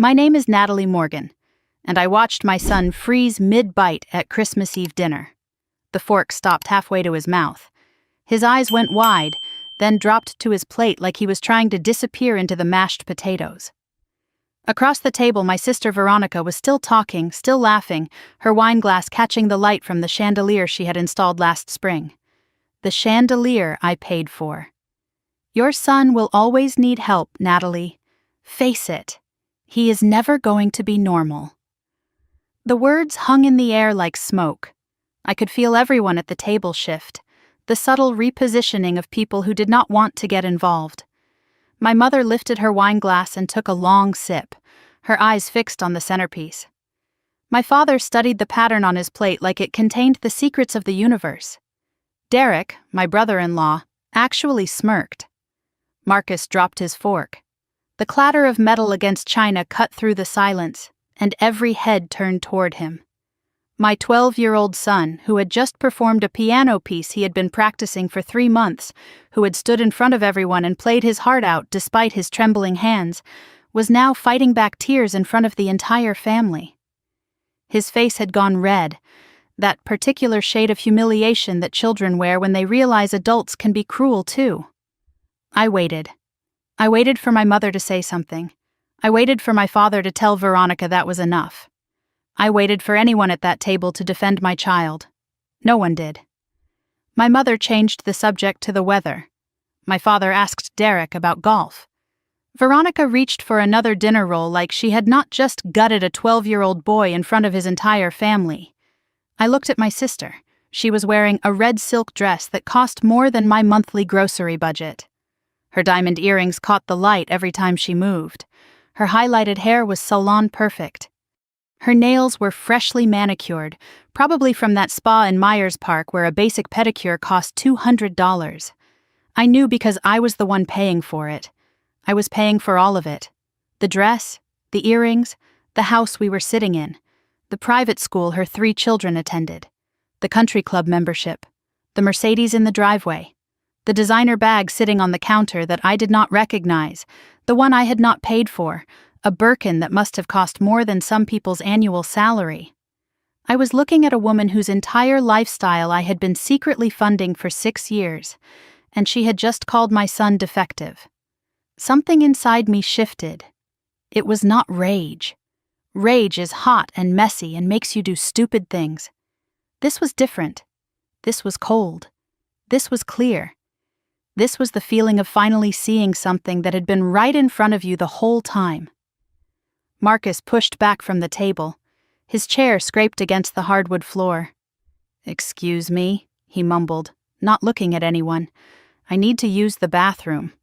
My name is Natalie Morgan, and I watched my son freeze mid-bite at Christmas Eve dinner. The fork stopped halfway to his mouth. His eyes went wide, then dropped to his plate like he was trying to disappear into the mashed potatoes. Across the table, my sister Veronica was still talking, still laughing, her wine glass catching the light from the chandelier she had installed last spring. The chandelier I paid for. Your son will always need help, Natalie. Face it. He is never going to be normal. The words hung in the air like smoke. I could feel everyone at the table shift, the subtle repositioning of people who did not want to get involved. My mother lifted her wine glass and took a long sip, her eyes fixed on the centerpiece. My father studied the pattern on his plate like it contained the secrets of the universe. Derek, my brother-in-law, actually smirked. Marcus dropped his fork. The clatter of metal against china cut through the silence, and every head turned toward him. My 12-year-old son, who had just performed a piano piece he had been practicing for 3 months, who had stood in front of everyone and played his heart out despite his trembling hands, was now fighting back tears in front of the entire family. His face had gone red, that particular shade of humiliation that children wear when they realize adults can be cruel too. I waited. I waited for my mother to say something. I waited for my father to tell Veronica that was enough. I waited for anyone at that table to defend my child. No one did. My mother changed the subject to the weather. My father asked Derek about golf. Veronica reached for another dinner roll like she had not just gutted a 12-year-old boy in front of his entire family. I looked at my sister. She was wearing a red silk dress that cost more than my monthly grocery budget. Her diamond earrings caught the light every time she moved. Her highlighted hair was salon perfect. Her nails were freshly manicured, probably from that spa in Myers Park where a basic pedicure cost $200. I knew because I was the one paying for it. I was paying for all of it. The dress, the earrings, the house we were sitting in, the private school her 3 children attended, the country club membership, the Mercedes in the driveway, the designer bag sitting on the counter that I did not recognize, the one I had not paid for, a Birkin that must have cost more than some people's annual salary. I was looking at a woman whose entire lifestyle I had been secretly funding for 6 years, and she had just called my son defective. Something inside me shifted. It was not rage. Rage is hot and messy and makes you do stupid things. This was different. This was cold. This was clear. This was the feeling of finally seeing something that had been right in front of you the whole time. Marcus pushed back from the table. His chair scraped against the hardwood floor. "Excuse me," he mumbled, not looking at anyone. "I need to use the bathroom."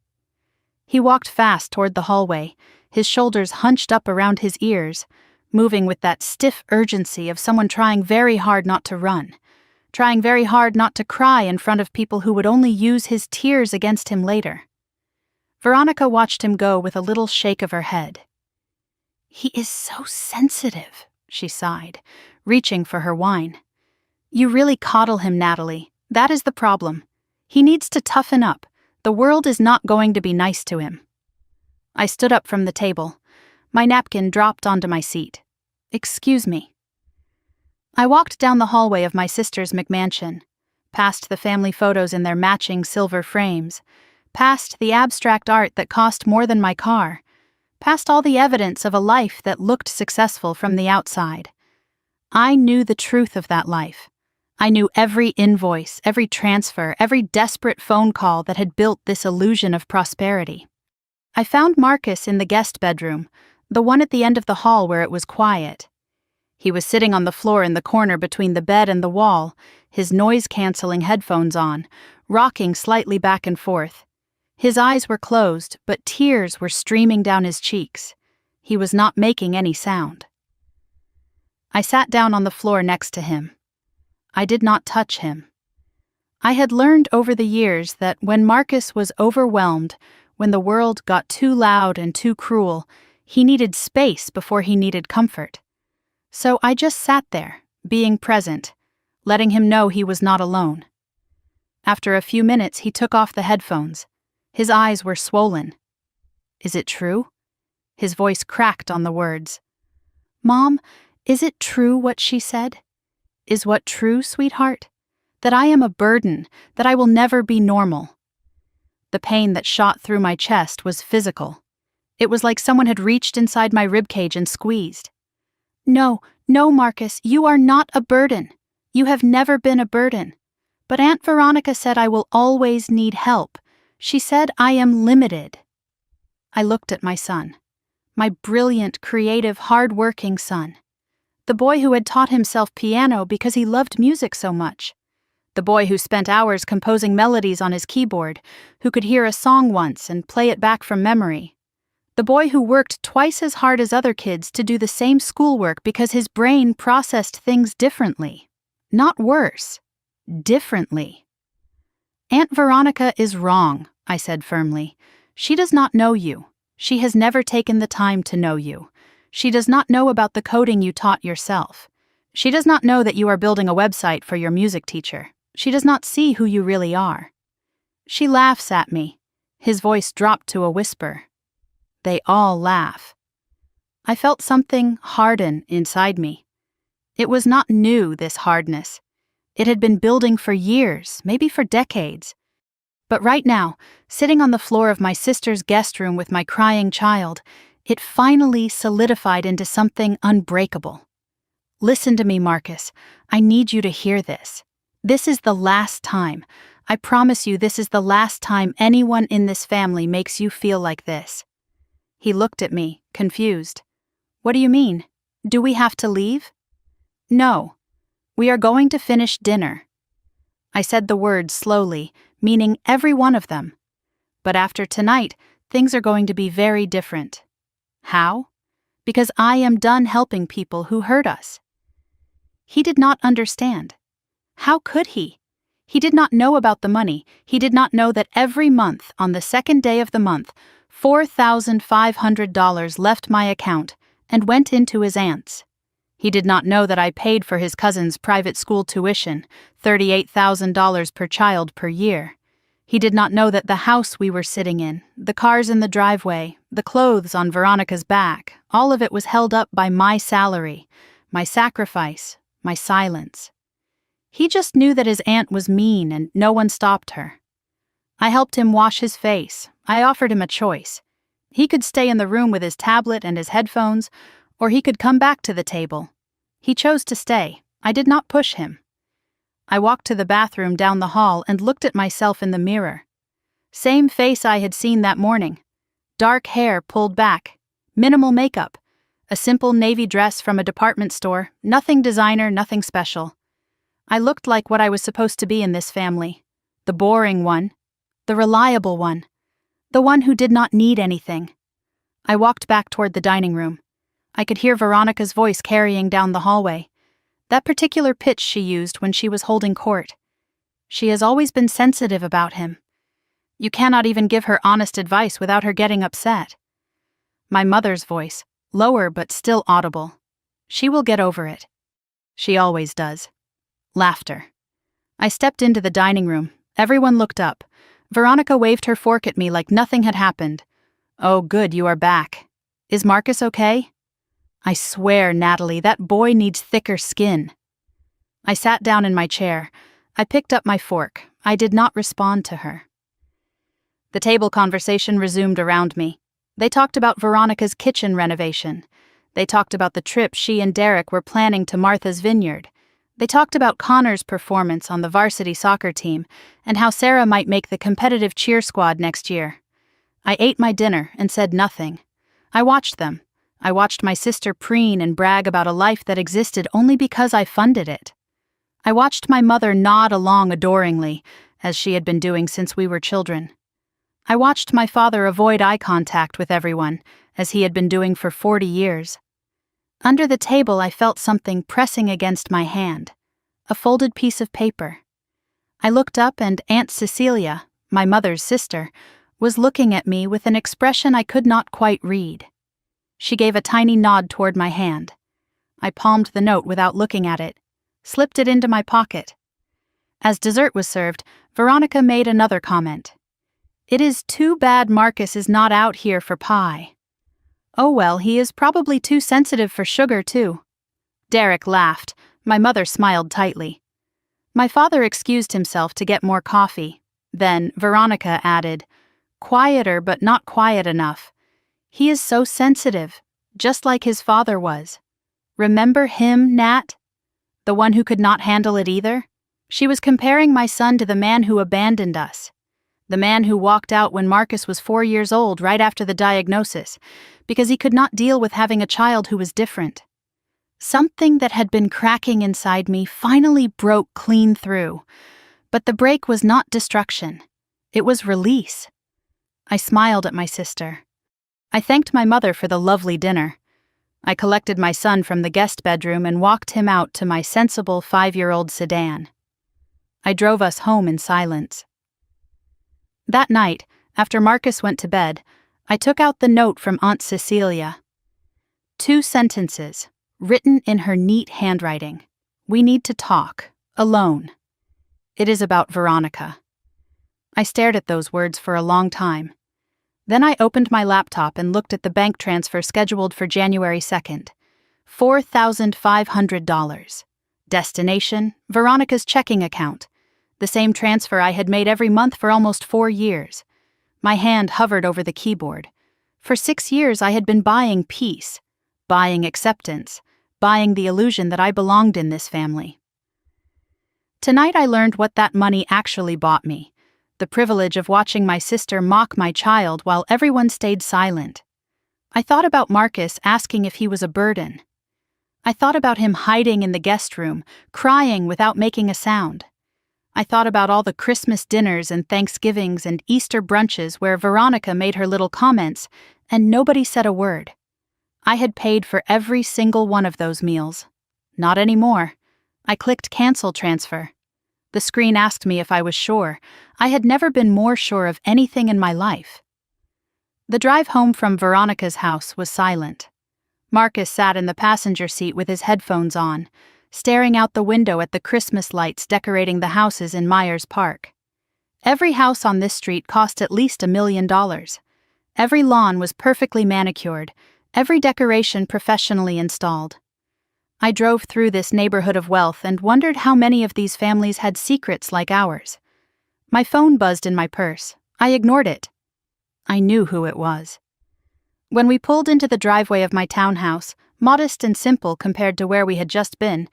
He walked fast toward the hallway, his shoulders hunched up around his ears, moving with that stiff urgency of someone trying very hard not to run, trying very hard not to cry in front of people who would only use his tears against him later. Veronica watched him go with a little shake of her head. "He is so sensitive," she sighed, reaching for her wine. "You really coddle him, Natalie. That is the problem. He needs to toughen up. The world is not going to be nice to him." I stood up from the table. My napkin dropped onto my seat. "Excuse me." I walked down the hallway of my sister's McMansion, past the family photos in their matching silver frames, past the abstract art that cost more than my car, past all the evidence of a life that looked successful from the outside. I knew the truth of that life. I knew every invoice, every transfer, every desperate phone call that had built this illusion of prosperity. I found Marcus in the guest bedroom, the one at the end of the hall where it was quiet. He was sitting on the floor in the corner between the bed and the wall, his noise-canceling headphones on, rocking slightly back and forth. His eyes were closed, but tears were streaming down his cheeks. He was not making any sound. I sat down on the floor next to him. I did not touch him. I had learned over the years that when Marcus was overwhelmed, when the world got too loud and too cruel, he needed space before he needed comfort. So I just sat there, being present, letting him know he was not alone. After a few minutes, he took off the headphones. His eyes were swollen. "Is it true?" His voice cracked on the words. "Mom, is it true what she said? Is what true, sweetheart? That I am a burden, that I will never be normal." The pain that shot through my chest was physical. It was like someone had reached inside my ribcage and squeezed. "No, no, Marcus, you are not a burden. You have never been a burden. But Aunt Veronica said I will always need help. She said I am limited." I looked at my son. My brilliant, creative, hard-working son. The boy who had taught himself piano because he loved music so much. The boy who spent hours composing melodies on his keyboard, who could hear a song once and play it back from memory. The boy who worked twice as hard as other kids to do the same schoolwork because his brain processed things differently. Not worse. Differently. "Aunt Veronica is wrong," I said firmly. "She does not know you. She has never taken the time to know you. She does not know about the coding you taught yourself. She does not know that you are building a website for your music teacher. She does not see who you really are." She laughs at me. His voice dropped to a whisper. They all laugh. I felt something harden inside me. It was not new, this hardness. It had been building for years, maybe for decades. But right now, sitting on the floor of my sister's guest room with my crying child, it finally solidified into something unbreakable. Listen to me, Marcus. I need you to hear this. This is the last time. I promise you this is the last time anyone in this family makes you feel like this. He looked at me, confused. "What do you mean? Do we have to leave?" "No. We are going to finish dinner." I said the words slowly, meaning every one of them. But after tonight, things are going to be very different. How? Because I am done helping people who hurt us. He did not understand. How could he? He did not know about the money. He did not know that every month, on the second day of the month, $4,500 left my account and went into his aunt's. He did not know that I paid for his cousin's private school tuition, $38,000 per child per year. He did not know that the house we were sitting in, the cars in the driveway, the clothes on Veronica's back, all of it was held up by my salary, my sacrifice, my silence. He just knew that his aunt was mean and no one stopped her. I helped him wash his face. I offered him a choice. He could stay in the room with his tablet and his headphones, or he could come back to the table. He chose to stay. I did not push him. I walked to the bathroom down the hall and looked at myself in the mirror. Same face I had seen that morning. Dark hair pulled back, minimal makeup, a simple navy dress from a department store, nothing designer, nothing special. I looked like what I was supposed to be in this family. The boring one. The reliable one. The one who did not need anything. I walked back toward the dining room. I could hear Veronica's voice carrying down the hallway. That particular pitch she used when she was holding court. She has always been sensitive about him. You cannot even give her honest advice without her getting upset. My mother's voice, lower but still audible. She will get over it. She always does. Laughter. I stepped into the dining room. Everyone looked up. Veronica waved her fork at me like nothing had happened. "Oh, good, you are back. Is Marcus okay?" "I swear, Natalie, that boy needs thicker skin." I sat down in my chair. I picked up my fork. I did not respond to her. The table conversation resumed around me. They talked about Veronica's kitchen renovation. They talked about the trip she and Derek were planning to Martha's Vineyard. They talked about Connor's performance on the varsity soccer team and how Sarah might make the competitive cheer squad next year. I ate my dinner and said nothing. I watched them. I watched my sister preen and brag about a life that existed only because I funded it. I watched my mother nod along adoringly, as she had been doing since we were children. I watched my father avoid eye contact with everyone, as he had been doing for 40 years. Under the table I felt something pressing against my hand, a folded piece of paper. I looked up and Aunt Cecilia, my mother's sister, was looking at me with an expression I could not quite read. She gave a tiny nod toward my hand. I palmed the note without looking at it, slipped it into my pocket. As dessert was served, Veronica made another comment. "It is too bad Marcus is not out here for pie." Oh well, he is probably too sensitive for sugar too. Derek laughed. My mother smiled tightly. My father excused himself to get more coffee. Then Veronica added, quieter but not quiet enough. He is so sensitive, just like his father was. Remember him, Nat? The one who could not handle it either? She was comparing my son to the man who abandoned us. The man who walked out when Marcus was 4 years old right after the diagnosis, because he could not deal with having a child who was different. Something that had been cracking inside me finally broke clean through. But the break was not destruction. It was release. I smiled at my sister. I thanked my mother for the lovely dinner. I collected my son from the guest bedroom and walked him out to my sensible 5-year-old sedan. I drove us home in silence. That night, after Marcus went to bed, I took out the note from Aunt Cecilia. 2 sentences, written in her neat handwriting. We need to talk, alone. It is about Veronica. I stared at those words for a long time. Then I opened my laptop and looked at the bank transfer scheduled for January 2nd. $4,500. Destination, Veronica's checking account. The same transfer I had made every month for almost 4 years. My hand hovered over the keyboard. For 6 years I had been buying peace, buying acceptance, buying the illusion that I belonged in this family. Tonight I learned what that money actually bought me. The privilege of watching my sister mock my child while everyone stayed silent. I thought about Marcus asking if he was a burden. I thought about him hiding in the guest room, crying without making a sound. I thought about all the Christmas dinners and Thanksgivings and Easter brunches where Veronica made her little comments and nobody said a word. I had paid for every single one of those meals. Not anymore. I clicked cancel transfer. The screen asked me if I was sure. I had never been more sure of anything in my life. The drive home from Veronica's house was silent. Marcus sat in the passenger seat with his headphones on, staring out the window at the Christmas lights decorating the houses in Myers Park. Every house on this street cost at least $1 million. Every lawn was perfectly manicured, every decoration professionally installed. I drove through this neighborhood of wealth and wondered how many of these families had secrets like ours. My phone buzzed in my purse. I ignored it. I knew who it was. When we pulled into the driveway of my townhouse, modest and simple compared to where we had just been,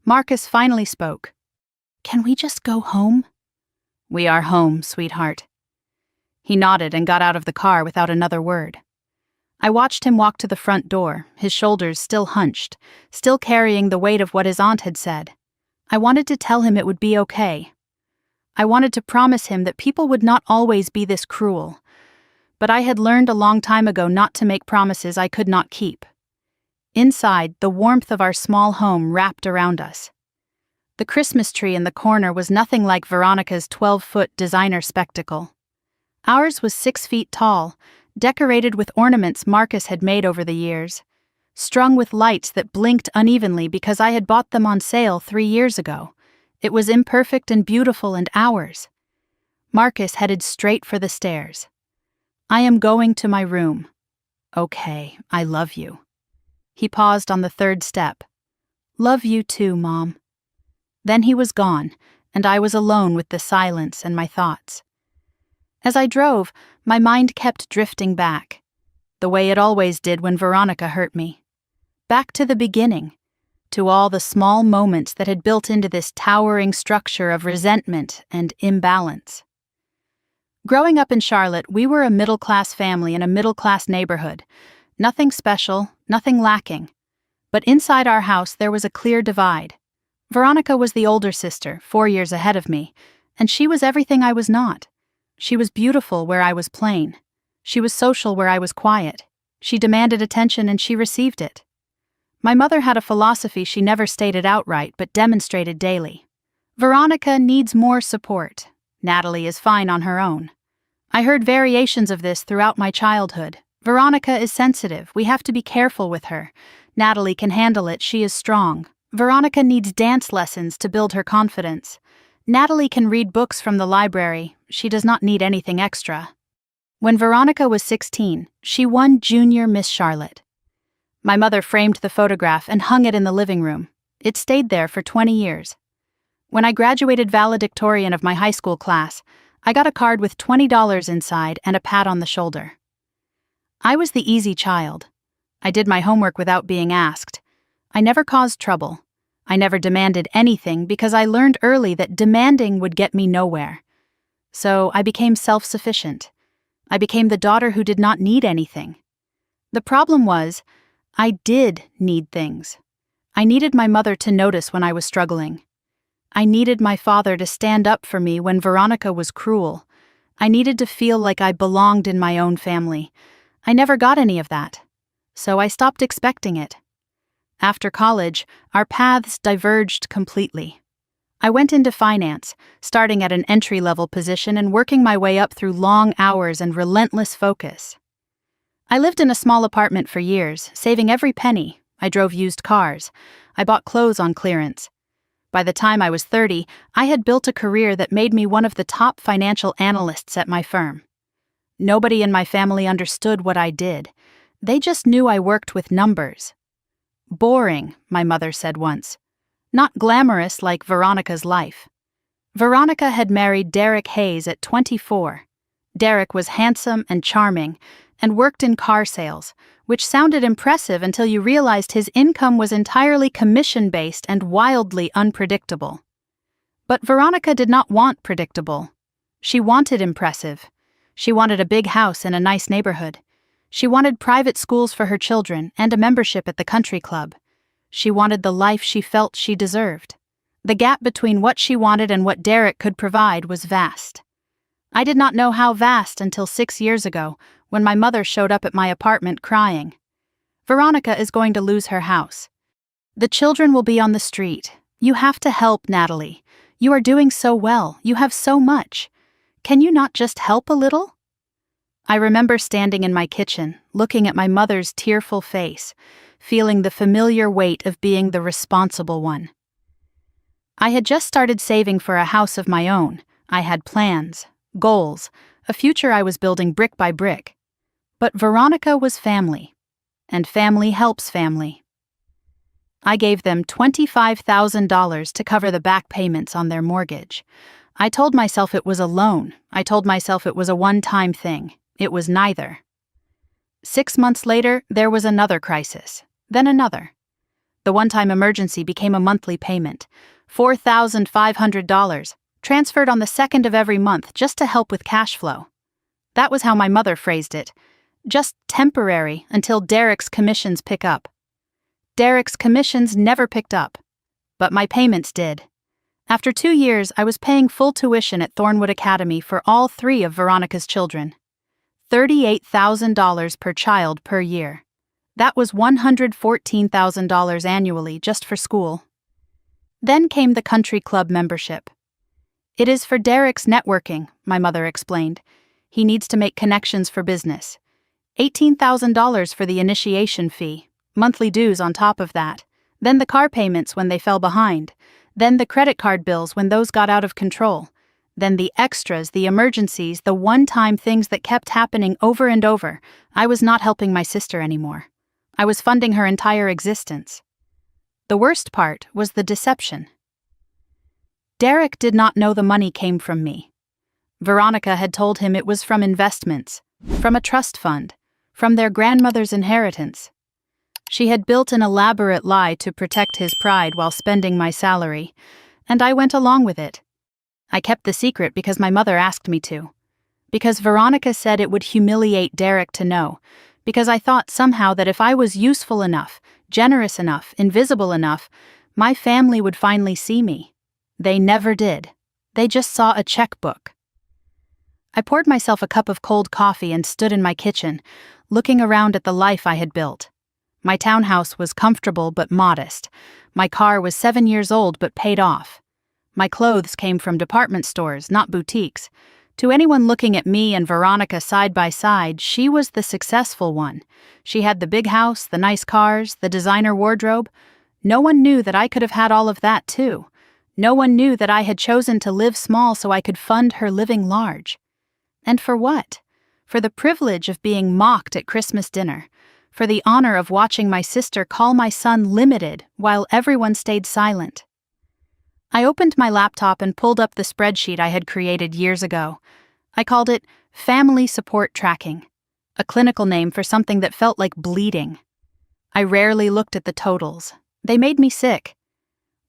Marcus finally spoke. Can we just go home? We are home, sweetheart. He nodded and got out of the car without another word. I watched him walk to the front door, his shoulders still hunched, still carrying the weight of what his aunt had said. I wanted to tell him it would be okay. I wanted to promise him that people would not always be this cruel. But I had learned a long time ago not to make promises I could not keep. Inside, the warmth of our small home wrapped around us. The Christmas tree in the corner was nothing like Veronica's 12-foot designer spectacle. Ours was 6 feet tall, decorated with ornaments Marcus had made over the years, strung with lights that blinked unevenly because I had bought them on sale 3 years ago. It was imperfect and beautiful and ours. Marcus headed straight for the stairs. I am going to my room. Okay, I love you. He paused on the 3rd step. Love you too, Mom. Then he was gone, and I was alone with the silence and my thoughts. As I drove, my mind kept drifting back, the way it always did when Veronica hurt me. Back to the beginning, to all the small moments that had built into this towering structure of resentment and imbalance. Growing up in Charlotte, we were a middle-class family in a middle-class neighborhood. Nothing special, nothing lacking. But inside our house there was a clear divide. Veronica was the older sister, 4 years ahead of me, and she was everything I was not. She was beautiful where I was plain. She was social where I was quiet. She demanded attention and she received it. My mother had a philosophy she never stated outright but demonstrated daily. Veronica needs more support. Natalie is fine on her own. I heard variations of this throughout my childhood. Veronica is sensitive. We have to be careful with her. Natalie can handle it. She is strong. Veronica needs dance lessons to build her confidence. Natalie can read books from the library. She does not need anything extra. When Veronica was 16, she won Junior Miss Charlotte. My mother framed the photograph and hung it in the living room. It stayed there for 20 years. When I graduated valedictorian of my high school class, I got a card with $20 inside and a pat on the shoulder. I was the easy child. I did my homework without being asked. I never caused trouble. I never demanded anything because I learned early that demanding would get me nowhere. So I became self-sufficient. I became the daughter who did not need anything. The problem was, I did need things. I needed my mother to notice when I was struggling. I needed my father to stand up for me when Veronica was cruel. I needed to feel like I belonged in my own family. I never got any of that. So I stopped expecting it. After college, our paths diverged completely. I went into finance, starting at an entry-level position and working my way up through long hours and relentless focus. I lived in a small apartment for years, saving every penny. I drove used cars. I bought clothes on clearance. By the time I was 30, I had built a career that made me one of the top financial analysts at my firm. Nobody in my family understood what I did. They just knew I worked with numbers. Boring, my mother said once. Not glamorous like Veronica's life. Veronica had married Derek Hayes at 24. Derek was handsome and charming, and worked in car sales, which sounded impressive until you realized his income was entirely commission-based and wildly unpredictable. But Veronica did not want predictable. She wanted impressive. She wanted a big house in a nice neighborhood. She wanted private schools for her children and a membership at the country club. She wanted the life she felt she deserved. The gap between what she wanted and what Derek could provide was vast. I did not know how vast until 6 years ago, when my mother showed up at my apartment crying. Veronica is going to lose her house. The children will be on the street. You have to help, Natalie. You are doing so well. You have so much. Can you not just help a little? I remember standing in my kitchen, looking at my mother's tearful face, feeling the familiar weight of being the responsible one. I had just started saving for a house of my own. I had plans, goals, a future I was building brick by brick. But Veronica was family, and family helps family. I gave them $25,000 to cover the back payments on their mortgage. I told myself it was a loan. I told myself it was a one-time thing. It was neither. 6 months later, there was another crisis, then another. The one-time emergency became a monthly payment, $4,500, transferred on the 2nd of every month just to help with cash flow. That was how my mother phrased it. Just temporary until Derek's commissions pick up. Derek's commissions never picked up, but my payments did. After 2 years, I was paying full tuition at Thornwood Academy for all 3 of Veronica's children. $38,000 per child per year. That was $114,000 annually just for school. Then came the country club membership. It is for Derek's networking, my mother explained. He needs to make connections for business. $18,000 for the initiation fee, monthly dues on top of that, then the car payments when they fell behind, then the credit card bills when those got out of control, then the extras, the emergencies, the one-time things that kept happening over and over. I was not helping my sister anymore. I was funding her entire existence. The worst part was the deception. Derek did not know the money came from me. Veronica had told him it was from investments, from a trust fund, from their grandmother's inheritance. She had built an elaborate lie to protect his pride while spending my salary, and I went along with it. I kept the secret because my mother asked me to. Because Veronica said it would humiliate Derek to know. Because I thought somehow that if I was useful enough, generous enough, invisible enough, my family would finally see me. They never did. They just saw a checkbook. I poured myself a cup of cold coffee and stood in my kitchen, looking around at the life I had built. My townhouse was comfortable but modest. My car was 7 years old but paid off. My clothes came from department stores, not boutiques. To anyone looking at me and Veronica side by side, she was the successful one. She had the big house, the nice cars, the designer wardrobe. No one knew that I could have had all of that too. No one knew that I had chosen to live small so I could fund her living large. And for what? for the privilege of being mocked at Christmas dinner, for the honor of watching my sister call my son limited while everyone stayed silent. I opened my laptop and pulled up the spreadsheet I had created years ago. I called it Family Support Tracking, a clinical name for something that felt like bleeding. I rarely looked at the totals. They made me sick.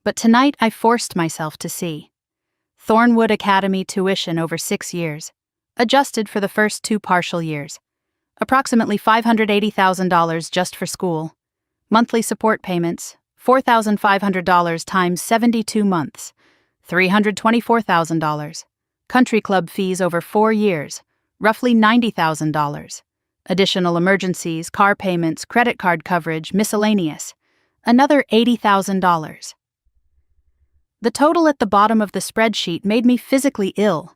But tonight I forced myself to see. Thornwood Academy tuition over 6 years, adjusted for the first 2 partial years. Approximately $580,000 just for school. Monthly support payments, $4,500 times 72 months, $324,000. Country club fees over 4 years, roughly $90,000. Additional emergencies, car payments, credit card coverage, miscellaneous, another $80,000. The total at the bottom of the spreadsheet made me physically ill.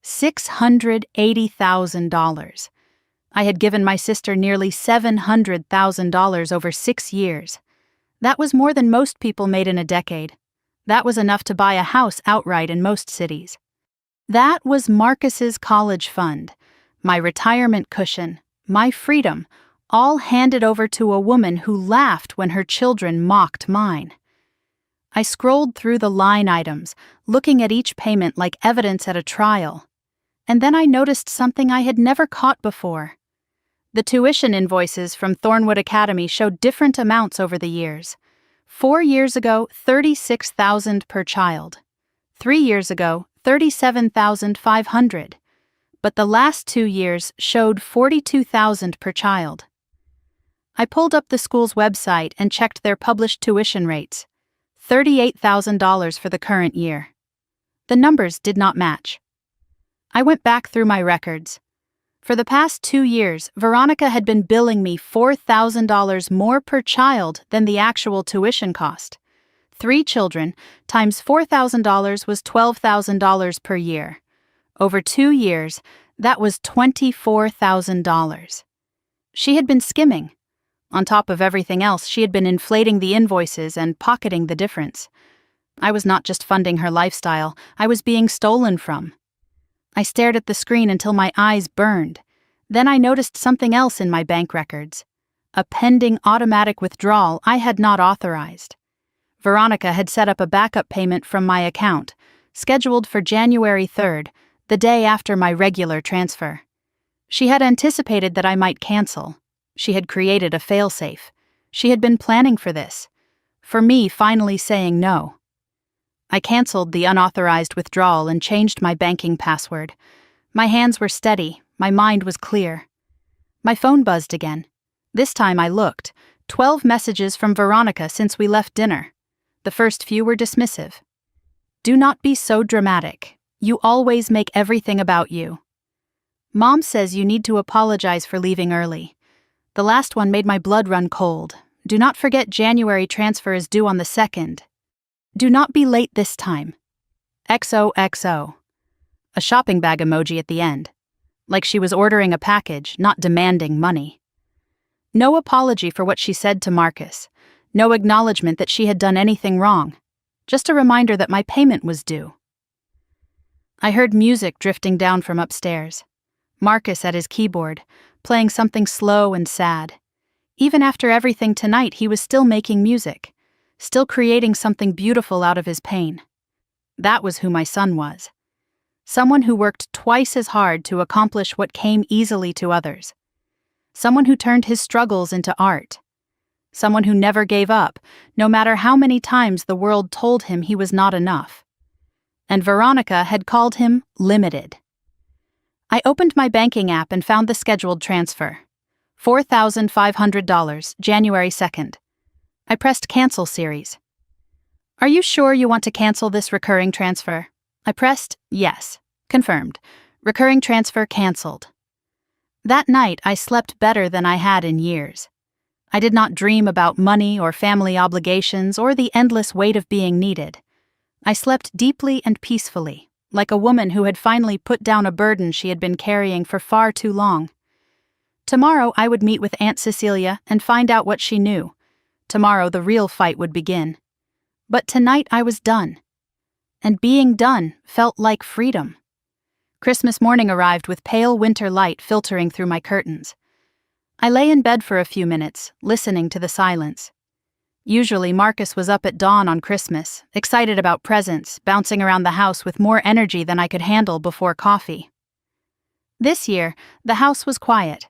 $680,000. I had given my sister nearly $700,000 over 6 years. That was more than most people made in a decade. That was enough to buy a house outright in most cities. That was Marcus's college fund, my retirement cushion, my freedom, all handed over to a woman who laughed when her children mocked mine. I scrolled through the line items, looking at each payment like evidence at a trial. And then I noticed something I had never caught before. The tuition invoices from Thornwood Academy showed different amounts over the years. 4 years ago, $36,000 per child. 3 years ago, $37,500. But the last 2 years showed $42,000 per child. I pulled up the school's website and checked their published tuition rates. $38,000 for the current year. The numbers did not match. I went back through my records. For the past 2 years, Veronica had been billing me $4,000 more per child than the actual tuition cost. 3 children times $4,000 was $12,000 per year. Over 2 years, that was $24,000. She had been skimming. On top of everything else, she had been inflating the invoices and pocketing the difference. I was not just funding her lifestyle, I was being stolen from. I stared at the screen until my eyes burned. Then I noticed something else in my bank records. A pending automatic withdrawal I had not authorized. Veronica had set up a backup payment from my account, scheduled for January 3rd, the day after my regular transfer. She had anticipated that I might cancel. She had created a failsafe. She had been planning for this. For me finally saying no. I canceled the unauthorized withdrawal and changed my banking password. My hands were steady. My mind was clear. My phone buzzed again. This time I looked. 12 messages from Veronica since we left dinner. The first few were dismissive. Do not be so dramatic. You always make everything about you. Mom says you need to apologize for leaving early. The last one made my blood run cold. Do not forget January transfer is due on the 2nd. Do not be late this time. XOXO. A shopping bag emoji at the end. Like she was ordering a package, not demanding money. No apology for what she said to Marcus. No acknowledgement that she had done anything wrong. Just a reminder that my payment was due. I heard music drifting down from upstairs. Marcus at his keyboard, playing something slow and sad. Even after everything tonight, he was still making music, still creating something beautiful out of his pain. That was who my son was. Someone who worked twice as hard to accomplish what came easily to others. Someone who turned his struggles into art. Someone who never gave up, no matter how many times the world told him he was not enough. And Veronica had called him limited. I opened my banking app and found the scheduled transfer. $4,500, January 2nd. I pressed Cancel Series. Are you sure you want to cancel this recurring transfer? I pressed Yes. Confirmed. Recurring transfer canceled. That night, I slept better than I had in years. I did not dream about money or family obligations or the endless weight of being needed. I slept deeply and peacefully, like a woman who had finally put down a burden she had been carrying for far too long. Tomorrow I would meet with Aunt Cecilia and find out what she knew. Tomorrow the real fight would begin. But tonight I was done. And being done felt like freedom. Christmas morning arrived with pale winter light filtering through my curtains. I lay in bed for a few minutes, listening to the silence. Usually Marcus was up at dawn on Christmas, excited about presents, bouncing around the house with more energy than I could handle before coffee. This year, the house was quiet.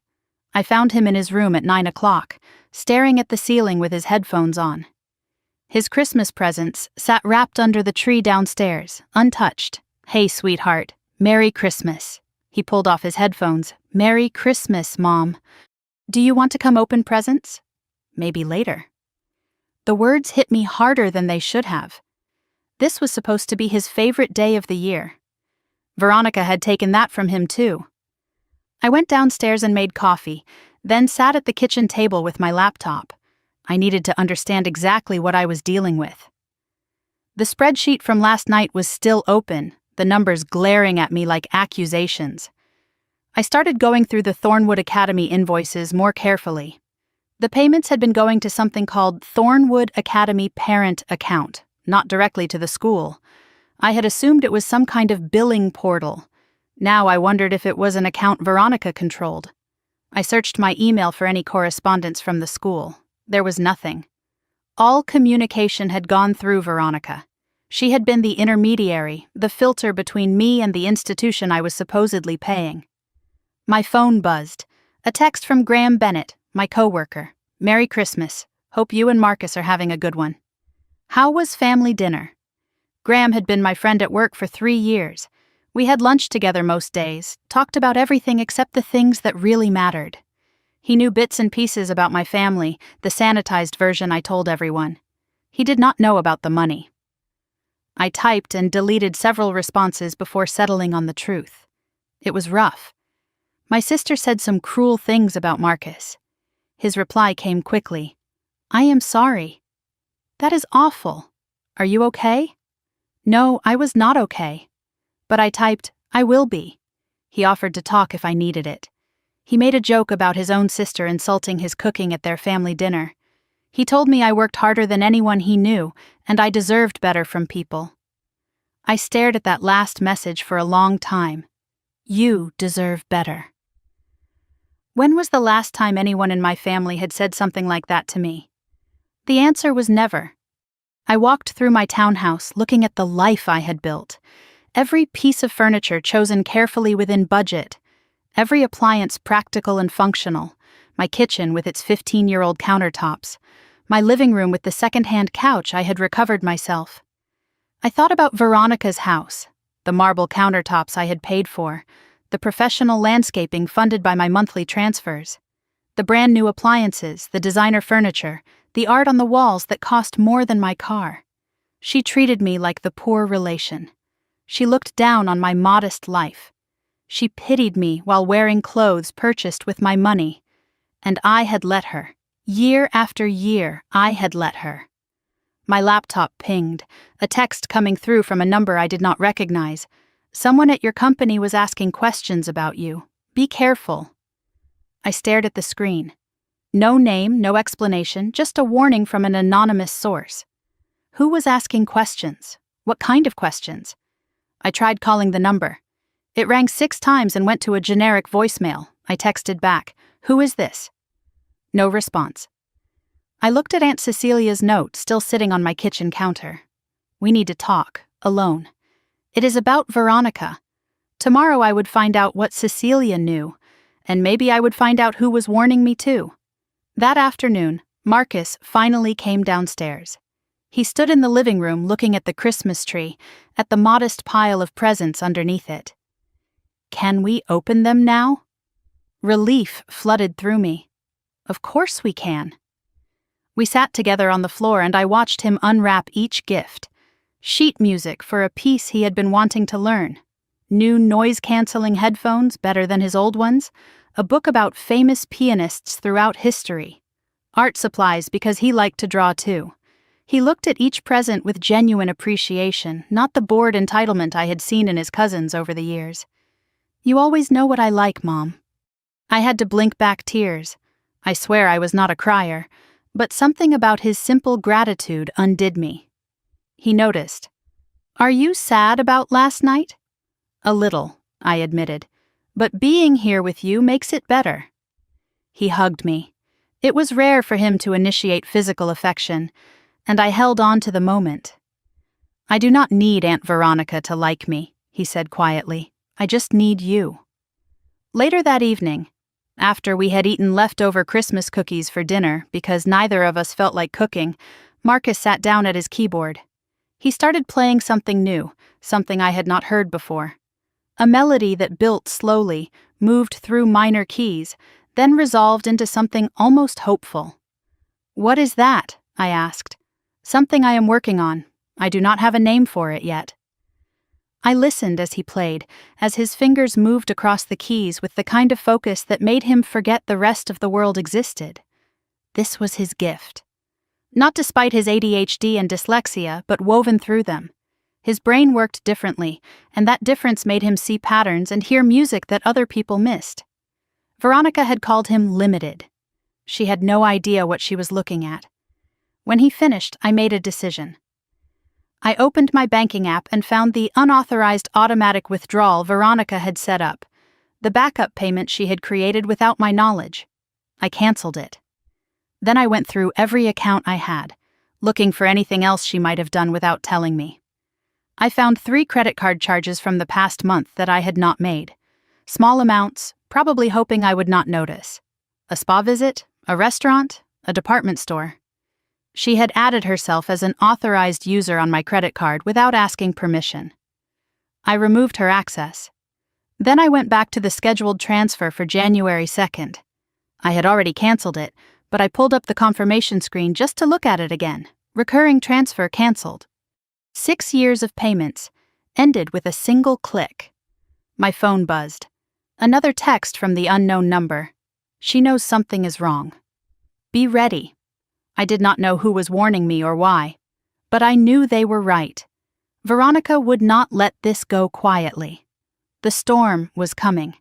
I found him in his room at 9 o'clock, staring at the ceiling with his headphones on. His Christmas presents sat wrapped under the tree downstairs, untouched. "Hey, sweetheart, Merry Christmas." He pulled off his headphones. "Merry Christmas, Mom. Do you want to come open presents? Maybe later." The words hit me harder than they should have. This was supposed to be his favorite day of the year. Veronica had taken that from him too. I went downstairs and made coffee, then sat at the kitchen table with my laptop. I needed to understand exactly what I was dealing with. The spreadsheet from last night was still open, the numbers glaring at me like accusations. I started going through the Thornwood Academy invoices more carefully. The payments had been going to something called Thornwood Academy Parent Account, not directly to the school. I had assumed it was some kind of billing portal. Now I wondered if it was an account Veronica controlled. I searched my email for any correspondence from the school. There was nothing. All communication had gone through Veronica. She had been the intermediary, the filter between me and the institution I was supposedly paying. My phone buzzed. A text from Graham Bennett, my coworker. "Merry Christmas. Hope you and Marcus are having a good one. How was family dinner?" Graham had been my friend at work for 3 years. We had lunch together most days, talked about everything except the things that really mattered. He knew bits and pieces about my family, the sanitized version I told everyone. He did not know about the money. I typed and deleted several responses before settling on the truth. It was rough. My sister said some cruel things about Marcus. His reply came quickly. "I am sorry." "That is awful. Are you okay?" No, I was not okay. But I typed, "I will be." He offered to talk if I needed it. He made a joke about his own sister insulting his cooking at their family dinner. He told me I worked harder than anyone he knew, and I deserved better from people. I stared at that last message for a long time. You deserve better. When was the last time anyone in my family had said something like that to me? The answer was never. I walked through my townhouse looking at the life I had built. Every piece of furniture chosen carefully within budget. Every appliance practical and functional. My kitchen with its 15-year-old countertops. My living room with the second-hand couch I had recovered myself. I thought about Veronica's house, the marble countertops I had paid for, the professional landscaping funded by my monthly transfers, the brand new appliances, the designer furniture, the art on the walls that cost more than my car. She treated me like the poor relation. She looked down on my modest life. She pitied me while wearing clothes purchased with my money. And I had let her. Year after year, I had let her. My laptop pinged, a text coming through from a number I did not recognize. "Someone at your company was asking questions about you. Be careful." I stared at the screen. No name, no explanation, just a warning from an anonymous source. Who was asking questions? What kind of questions? I tried calling the number. It rang 6 times and went to a generic voicemail. I texted back, "Who is this?" No response. I looked at Aunt Cecilia's note still sitting on my kitchen counter. "We need to talk, alone. It is about Veronica. Tomorrow I would find out what Cecilia knew, and maybe I would find out who was warning me too." That afternoon, Marcus finally came downstairs. He stood in the living room looking at the Christmas tree, at the modest pile of presents underneath it. "Can we open them now?" Relief flooded through me. Of course we can. We sat together on the floor and I watched him unwrap each gift. Sheet music for a piece he had been wanting to learn. New noise-canceling headphones better than his old ones. A book about famous pianists throughout history. Art supplies because he liked to draw too. He looked at each present with genuine appreciation, not the bored entitlement I had seen in his cousins over the years. "You always know what I like, Mom." I had to blink back tears. I swear I was not a crier, but something about his simple gratitude undid me. He noticed. "Are you sad about last night?" "A little. I admitted, "but being here with you makes it better." He hugged me. It was rare for him to initiate physical affection, and I held on to the moment. "I do not need Aunt Veronica to like me," he said quietly. "I just need you." Later that evening, after we had eaten leftover Christmas cookies for dinner because neither of us felt like cooking, Marcus sat down at his keyboard. He started playing something new, something I had not heard before. A melody that built slowly, moved through minor keys, then resolved into something almost hopeful. "What is that?" I asked. "Something I am working on. I do not have a name for it yet." I listened as he played, as his fingers moved across the keys with the kind of focus that made him forget the rest of the world existed. This was his gift. Not despite his ADHD and dyslexia, but woven through them. His brain worked differently, and that difference made him see patterns and hear music that other people missed. Veronica had called him limited. She had no idea what she was looking at. When he finished, I made a decision. I opened my banking app and found the unauthorized automatic withdrawal Veronica had set up, the backup payment she had created without my knowledge. I canceled it. Then I went through every account I had, looking for anything else she might have done without telling me. I found 3 credit card charges from the past month that I had not made. Small amounts, probably hoping I would not notice. A spa visit, a restaurant, a department store. She had added herself as an authorized user on my credit card without asking permission. I removed her access. Then I went back to the scheduled transfer for January 2nd. I had already canceled it, but I pulled up the confirmation screen just to look at it again. Recurring transfer canceled. 6 years of payments ended with a single click. My phone buzzed. Another text from the unknown number. She knows something is wrong. Be ready. I did not know who was warning me or why, but I knew they were right. Veronica would not let this go quietly. The storm was coming,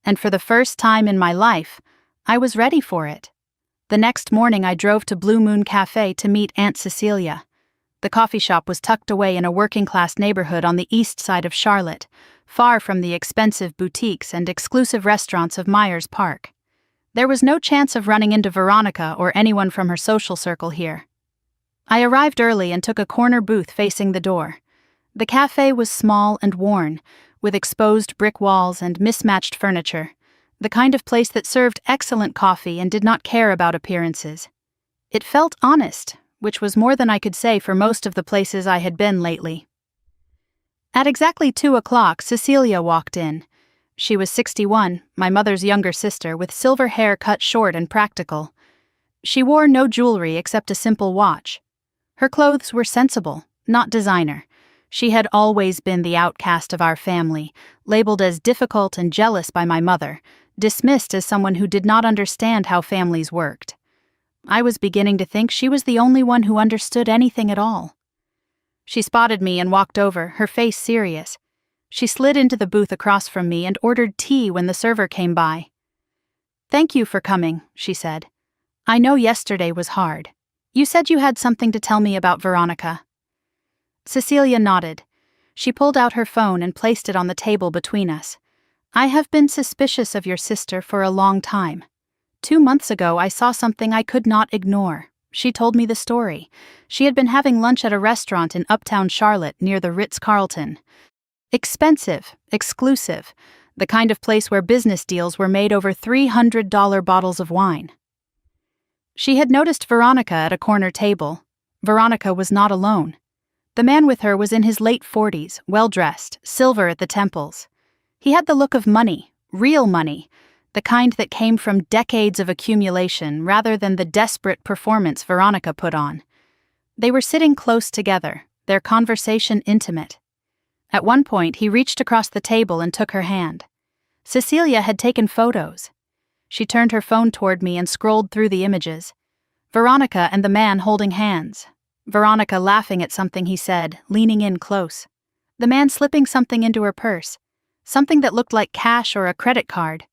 and for the first time in my life, I was ready for it. The next morning I drove to Blue Moon Cafe to meet Aunt Cecilia. The coffee shop was tucked away in a working-class neighborhood on the east side of Charlotte, far from the expensive boutiques and exclusive restaurants of Myers Park. There was no chance of running into Veronica or anyone from her social circle here. I arrived early and took a corner booth facing the door. The cafe was small and worn, with exposed brick walls and mismatched furniture, the kind of place that served excellent coffee and did not care about appearances. It felt honest, which was more than I could say for most of the places I had been lately. At exactly 2 o'clock, Cecilia walked in. She was 61, my mother's younger sister, with silver hair cut short and practical. She wore no jewelry except a simple watch. Her clothes were sensible, not designer. She had always been the outcast of our family, labeled as difficult and jealous by my mother, dismissed as someone who did not understand how families worked. I was beginning to think she was the only one who understood anything at all. She spotted me and walked over, her face serious. She slid into the booth across from me and ordered tea when the server came by. "Thank you for coming," she said. "I know yesterday was hard. You said you had something to tell me about Veronica." Cecilia nodded. She pulled out her phone and placed it on the table between us. "I have been suspicious of your sister for a long time. 2 months ago I saw something I could not ignore. She told me the story. She had been having lunch at a restaurant in uptown Charlotte near the Ritz-Carlton. Expensive, exclusive, the kind of place where business deals were made over $300 bottles of wine. She had noticed Veronica at a corner table. Veronica was not alone. The man with her was in his late 40s, well-dressed, silver at the temples. He had the look of money, real money, the kind that came from decades of accumulation rather than the desperate performance Veronica put on. They were sitting close together, their conversation intimate. At one point, he reached across the table and took her hand. Cecilia had taken photos. She turned her phone toward me and scrolled through the images. Veronica and the man holding hands. Veronica laughing at something he said, leaning in close. The man slipping something into her purse, something that looked like cash or a credit card,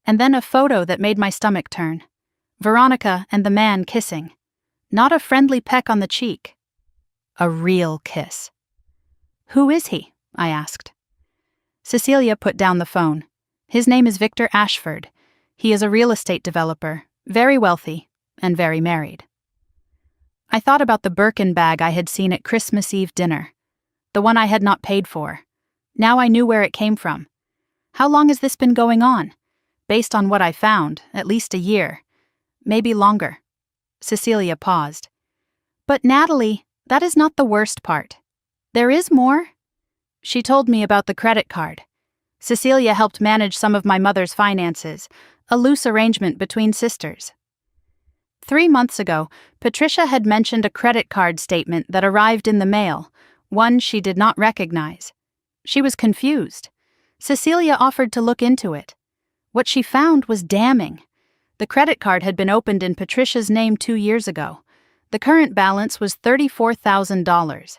and then a photo that made my stomach turn. Veronica and the man kissing. Not a friendly peck on the cheek. A real kiss. "Who is he?" I asked. Cecilia put down the phone. His name is Victor Ashford. He is a real estate developer, very wealthy, and very married. I thought about the Birkin bag I had seen at Christmas Eve dinner. The one I had not paid for. Now I knew where it came from. How long has this been going on? Based on what I found, at least a year. Maybe longer. Cecilia paused. But Natalie, that is not the worst part. There is more. She told me about the credit card. Cecilia helped manage some of my mother's finances, a loose arrangement between sisters. 3 months ago, Patricia had mentioned a credit card statement that arrived in the mail, one she did not recognize. She was confused. Cecilia offered to look into it. What she found was damning. The credit card had been opened in Patricia's name 2 years ago. The current balance was $34,000.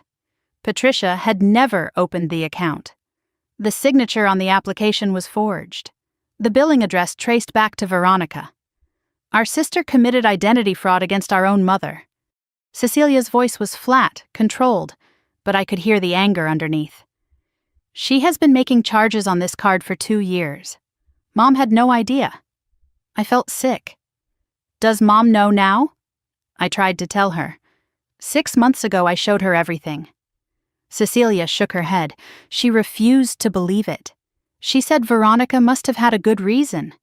Patricia had never opened the account. The signature on the application was forged. The billing address traced back to Veronica. Our sister committed identity fraud against our own mother. Cecilia's voice was flat, controlled, but I could hear the anger underneath. She has been making charges on this card for 2 years. Mom had no idea. I felt sick. Does Mom know now? I tried to tell her. 6 months ago I showed her everything. Cecilia shook her head. She refused to believe it. She said Veronica must have had a good reason.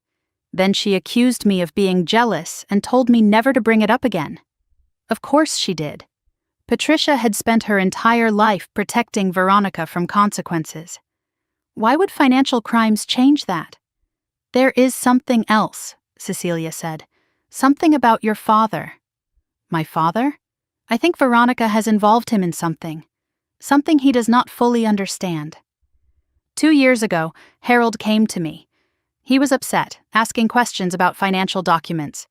Then she accused me of being jealous and told me never to bring it up again. Of course she did. Patricia had spent her entire life protecting Veronica from consequences. Why would financial crimes change that? There is something else, Cecilia said. Something about your father. My father? I think Veronica has involved him in something. Something he does not fully understand. 2 years ago, Harold came to me. He was upset, asking questions about financial documents.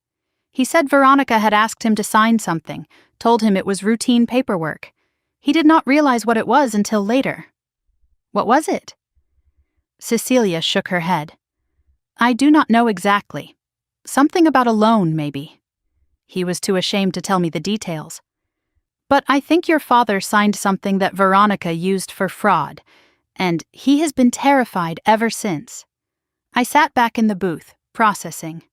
He said Veronica had asked him to sign something, told him it was routine paperwork. He did not realize what it was until later. What was it? Cecilia shook her head. I do not know exactly. Something about a loan, maybe. He was too ashamed to tell me the details. But I think your father signed something that Veronica used for fraud, and he has been terrified ever since. I sat back in the booth, processing.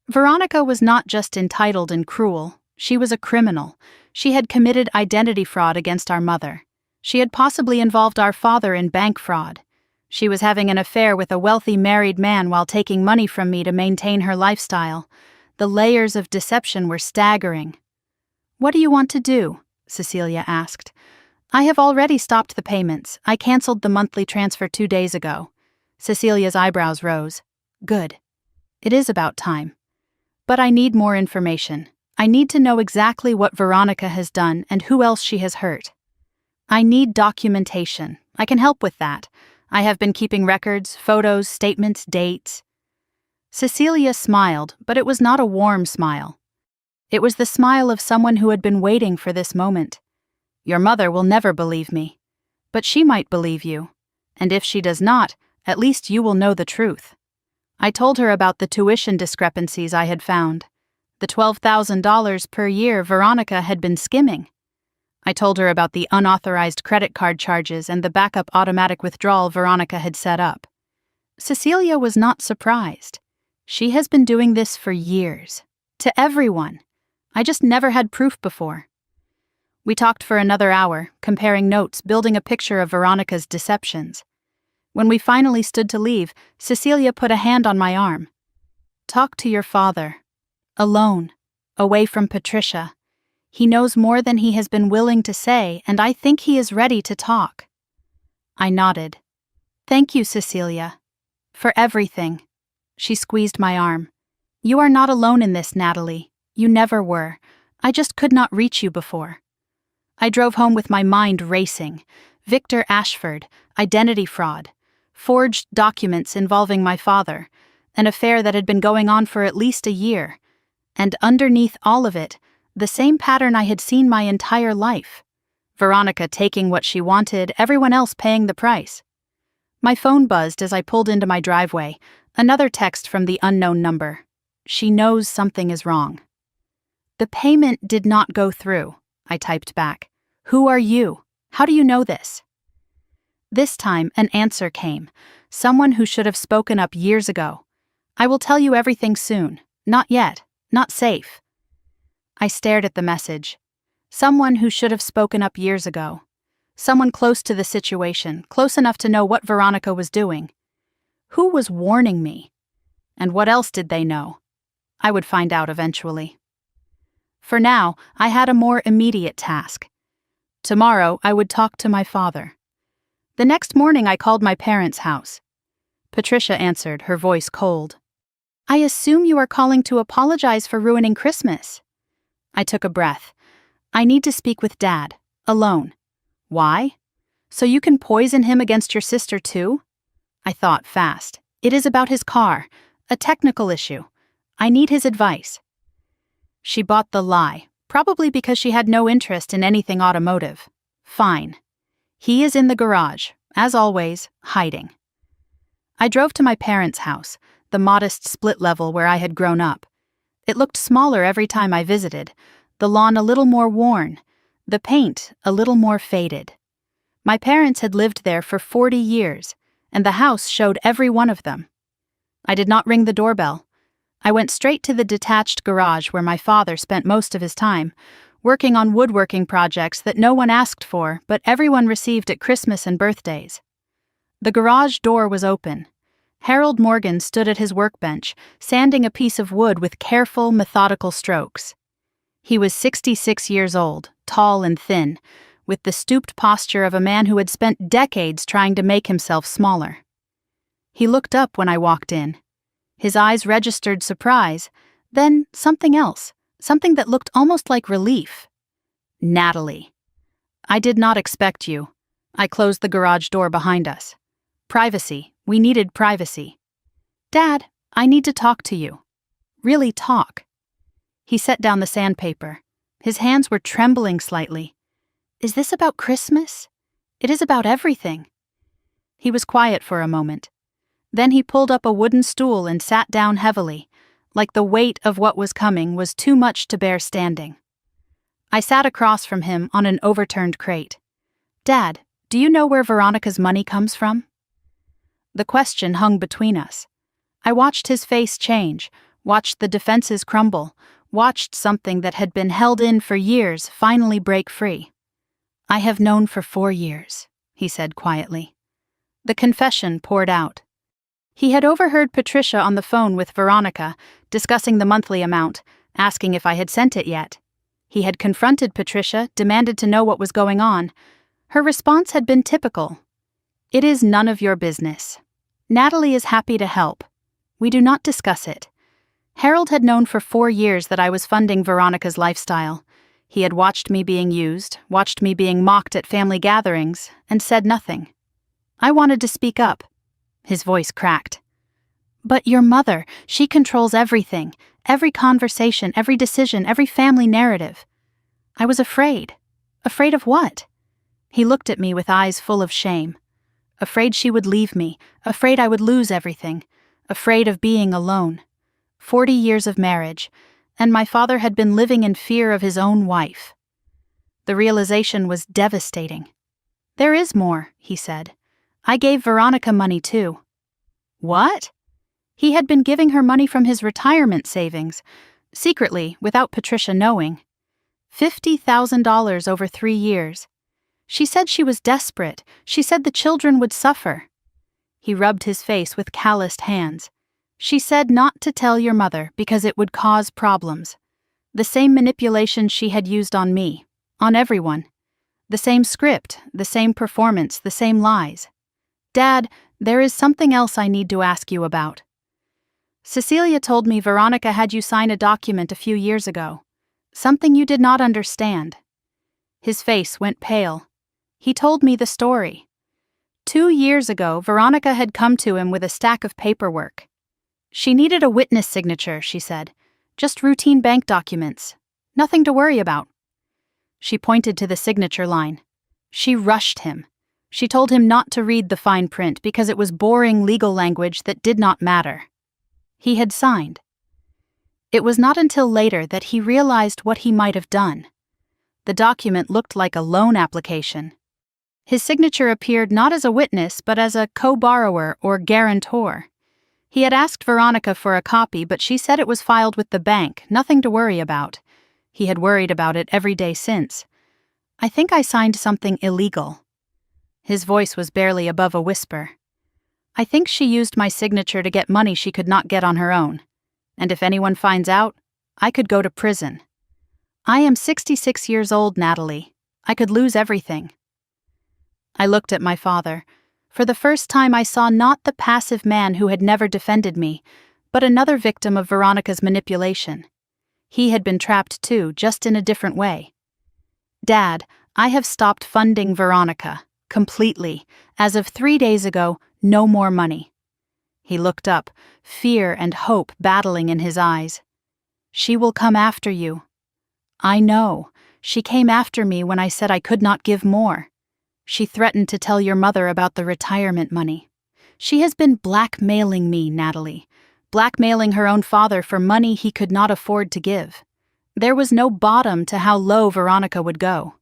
Veronica was not just entitled and cruel, she was a criminal. She had committed identity fraud against our mother. She had possibly involved our father in bank fraud. She was having an affair with a wealthy married man while taking money from me to maintain her lifestyle. The layers of deception were staggering. What do you want to do? Cecilia asked. I have already stopped the payments. I canceled the monthly transfer 2 days ago. Cecilia's eyebrows rose. Good. It is about time. But I need more information. I need to know exactly what Veronica has done and who else she has hurt. I need documentation. I can help with that. I have been keeping records, photos, statements, dates. Cecilia smiled, but it was not a warm smile. It was the smile of someone who had been waiting for this moment. Your mother will never believe me, but she might believe you, and if she does not, at least you will know the truth. I told her about the tuition discrepancies I had found, the $12,000 per year Veronica had been skimming. I told her about the unauthorized credit card charges and the backup automatic withdrawal Veronica had set up. Cecilia was not surprised. She has been doing this for years. To everyone. I just never had proof before. We talked for another hour, comparing notes, building a picture of Veronica's deceptions. When we finally stood to leave, Cecilia put a hand on my arm. Talk to your father. Alone. Away from Patricia. He knows more than he has been willing to say, and I think he is ready to talk. I nodded. Thank you, Cecilia. For everything. She squeezed my arm. You are not alone in this, Natalie. You never were. I just could not reach you before. I drove home with my mind racing. Victor Ashford, identity fraud, forged documents involving my father, an affair that had been going on for at least a year, and underneath all of it, the same pattern I had seen my entire life. Veronica taking what she wanted, everyone else paying the price. My phone buzzed as I pulled into my driveway, another text from the unknown number. She knows something is wrong. The payment did not go through, I typed back. Who are you? How do you know this? This time, an answer came. Someone who should have spoken up years ago. I will tell you everything soon. Not yet. Not safe. I stared at the message. Someone who should have spoken up years ago. Someone close to the situation, close enough to know what Veronica was doing. Who was warning me? And what else did they know? I would find out eventually. For now, I had a more immediate task. Tomorrow, I would talk to my father. The next morning, I called my parents' house. Patricia answered, her voice cold. I assume you are calling to apologize for ruining Christmas. I took a breath. I need to speak with Dad, alone. Why? So you can poison him against your sister too? I thought fast. It is about his car, a technical issue. I need his advice. She bought the lie, probably because she had no interest in anything automotive. Fine. He is in the garage, as always, hiding. I drove to my parents' house, the modest split level where I had grown up. It looked smaller every time I visited, the lawn a little more worn, the paint a little more faded. My parents had lived there for 40 years, and the house showed every one of them. I did not ring the doorbell. I went straight to the detached garage where my father spent most of his time, working on woodworking projects that no one asked for but everyone received at Christmas and birthdays. The garage door was open. Harold Morgan stood at his workbench, sanding a piece of wood with careful, methodical strokes. He was 66 years old, tall and thin, with the stooped posture of a man who had spent decades trying to make himself smaller. He looked up when I walked in. His eyes registered surprise, then something else, something that looked almost like relief. Natalie. I did not expect you. I closed the garage door behind us. Privacy. We needed privacy. Dad, I need to talk to you. Really talk. He set down the sandpaper. His hands were trembling slightly. Is this about Christmas? It is about everything. He was quiet for a moment. Then he pulled up a wooden stool and sat down heavily, like the weight of what was coming was too much to bear standing. I sat across from him on an overturned crate. Dad, do you know where Veronica's money comes from? The question hung between us. I watched his face change, watched the defenses crumble, watched something that had been held in for years finally break free. I have known for 4 years, he said quietly. The confession poured out. He had overheard Patricia on the phone with Veronica, discussing the monthly amount, asking if I had sent it yet. He had confronted Patricia, demanded to know what was going on. Her response had been typical. It is none of your business. Natalie is happy to help. We do not discuss it. Harold had known for 4 years that I was funding Veronica's lifestyle. He had watched me being used, watched me being mocked at family gatherings, and said nothing. I wanted to speak up. His voice cracked. But your mother, she controls everything, every conversation, every decision, every family narrative. I was afraid. Afraid of what? He looked at me with eyes full of shame. Afraid she would leave me, afraid I would lose everything, afraid of being alone. 40 years of marriage, and my father had been living in fear of his own wife. The realization was devastating. There is more, he said. I gave Veronica money too. What? He had been giving her money from his retirement savings, secretly, without Patricia knowing. $50,000 over 3 years. She said she was desperate. She said the children would suffer. He rubbed his face with calloused hands. She said not to tell your mother because it would cause problems. The same manipulation she had used on me, on everyone. The same script, the same performance, the same lies. Dad, there is something else I need to ask you about. Cecilia told me Veronica had you sign a document a few years ago. Something you did not understand. His face went pale. He told me the story. 2 years ago, Veronica had come to him with a stack of paperwork. She needed a witness signature, she said. Just routine bank documents. Nothing to worry about. She pointed to the signature line. She rushed him. She told him not to read the fine print because it was boring legal language that did not matter. He had signed. It was not until later that he realized what he might have done. The document looked like a loan application. His signature appeared not as a witness but as a co-borrower or guarantor. He had asked Veronica for a copy, but she said it was filed with the bank, nothing to worry about. He had worried about it every day since. I think I signed something illegal. His voice was barely above a whisper. I think she used my signature to get money she could not get on her own. And if anyone finds out, I could go to prison. I am 66 years old, Natalie. I could lose everything. I looked at my father. For the first time I saw not the passive man who had never defended me, but another victim of Veronica's manipulation. He had been trapped too, just in a different way. Dad, I have stopped funding Veronica. Completely. As of 3 days ago, no more money. He looked up, fear and hope battling in his eyes. She will come after you. I know. She came after me when I said I could not give more. She threatened to tell your mother about the retirement money. She has been blackmailing me, Natalie. Blackmailing her own father for money he could not afford to give. There was no bottom to how low Veronica would go.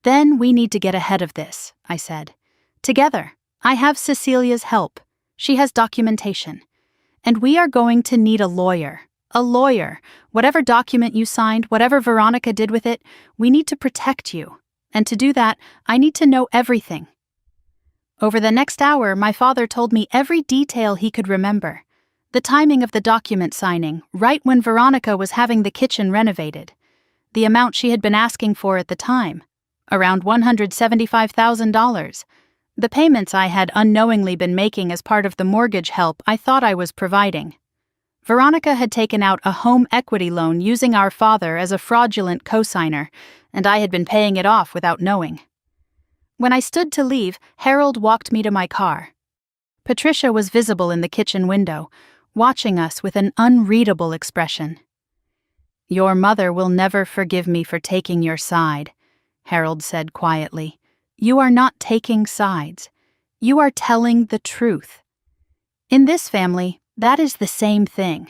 Then we need to get ahead of this, I said. Together. I have Cecilia's help. She has documentation. And we are going to need a lawyer. A lawyer. Whatever document you signed, whatever Veronica did with it, we need to protect you. And to do that, I need to know everything. Over the next hour, my father told me every detail he could remember. The timing of the document signing, right when Veronica was having the kitchen renovated. The amount she had been asking for at the time. Around $175,000. The payments I had unknowingly been making as part of the mortgage help I thought I was providing. Veronica had taken out a home equity loan using our father as a fraudulent cosigner, and I had been paying it off without knowing. When I stood to leave, Harold walked me to my car. Patricia was visible in the kitchen window, watching us with an unreadable expression. Your mother will never forgive me for taking your side, Harold said quietly. You are not taking sides. You are telling the truth. In this family, that is the same thing.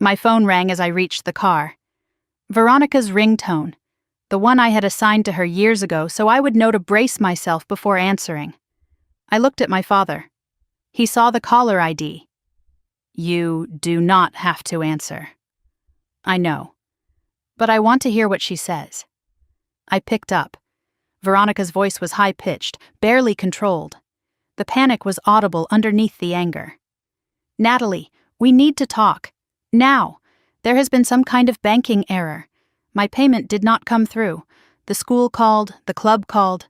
My phone rang as I reached the car. Veronica's ringtone, the one I had assigned to her years ago so I would know to brace myself before answering. I looked at my father. He saw the caller ID. You do not have to answer. I know. But I want to hear what she says. I picked up. Veronica's voice was high-pitched, barely controlled. The panic was audible underneath the anger. Natalie, we need to talk. Now. There has been some kind of banking error. My payment did not come through. The school called, the club called.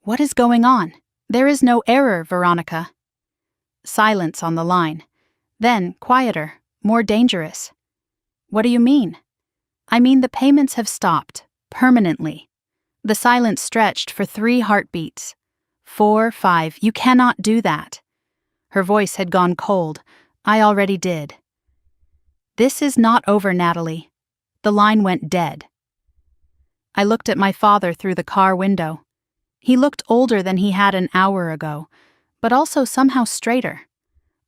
What is going on? There is no error, Veronica. Silence on the line. Then, quieter, more dangerous. What do you mean? I mean the payments have stopped, permanently. The silence stretched for 3 heartbeats. 4, 5, you cannot do that. Her voice had gone cold. I already did. This is not over, Natalie. The line went dead. I looked at my father through the car window. He looked older than he had an hour ago, but also somehow straighter,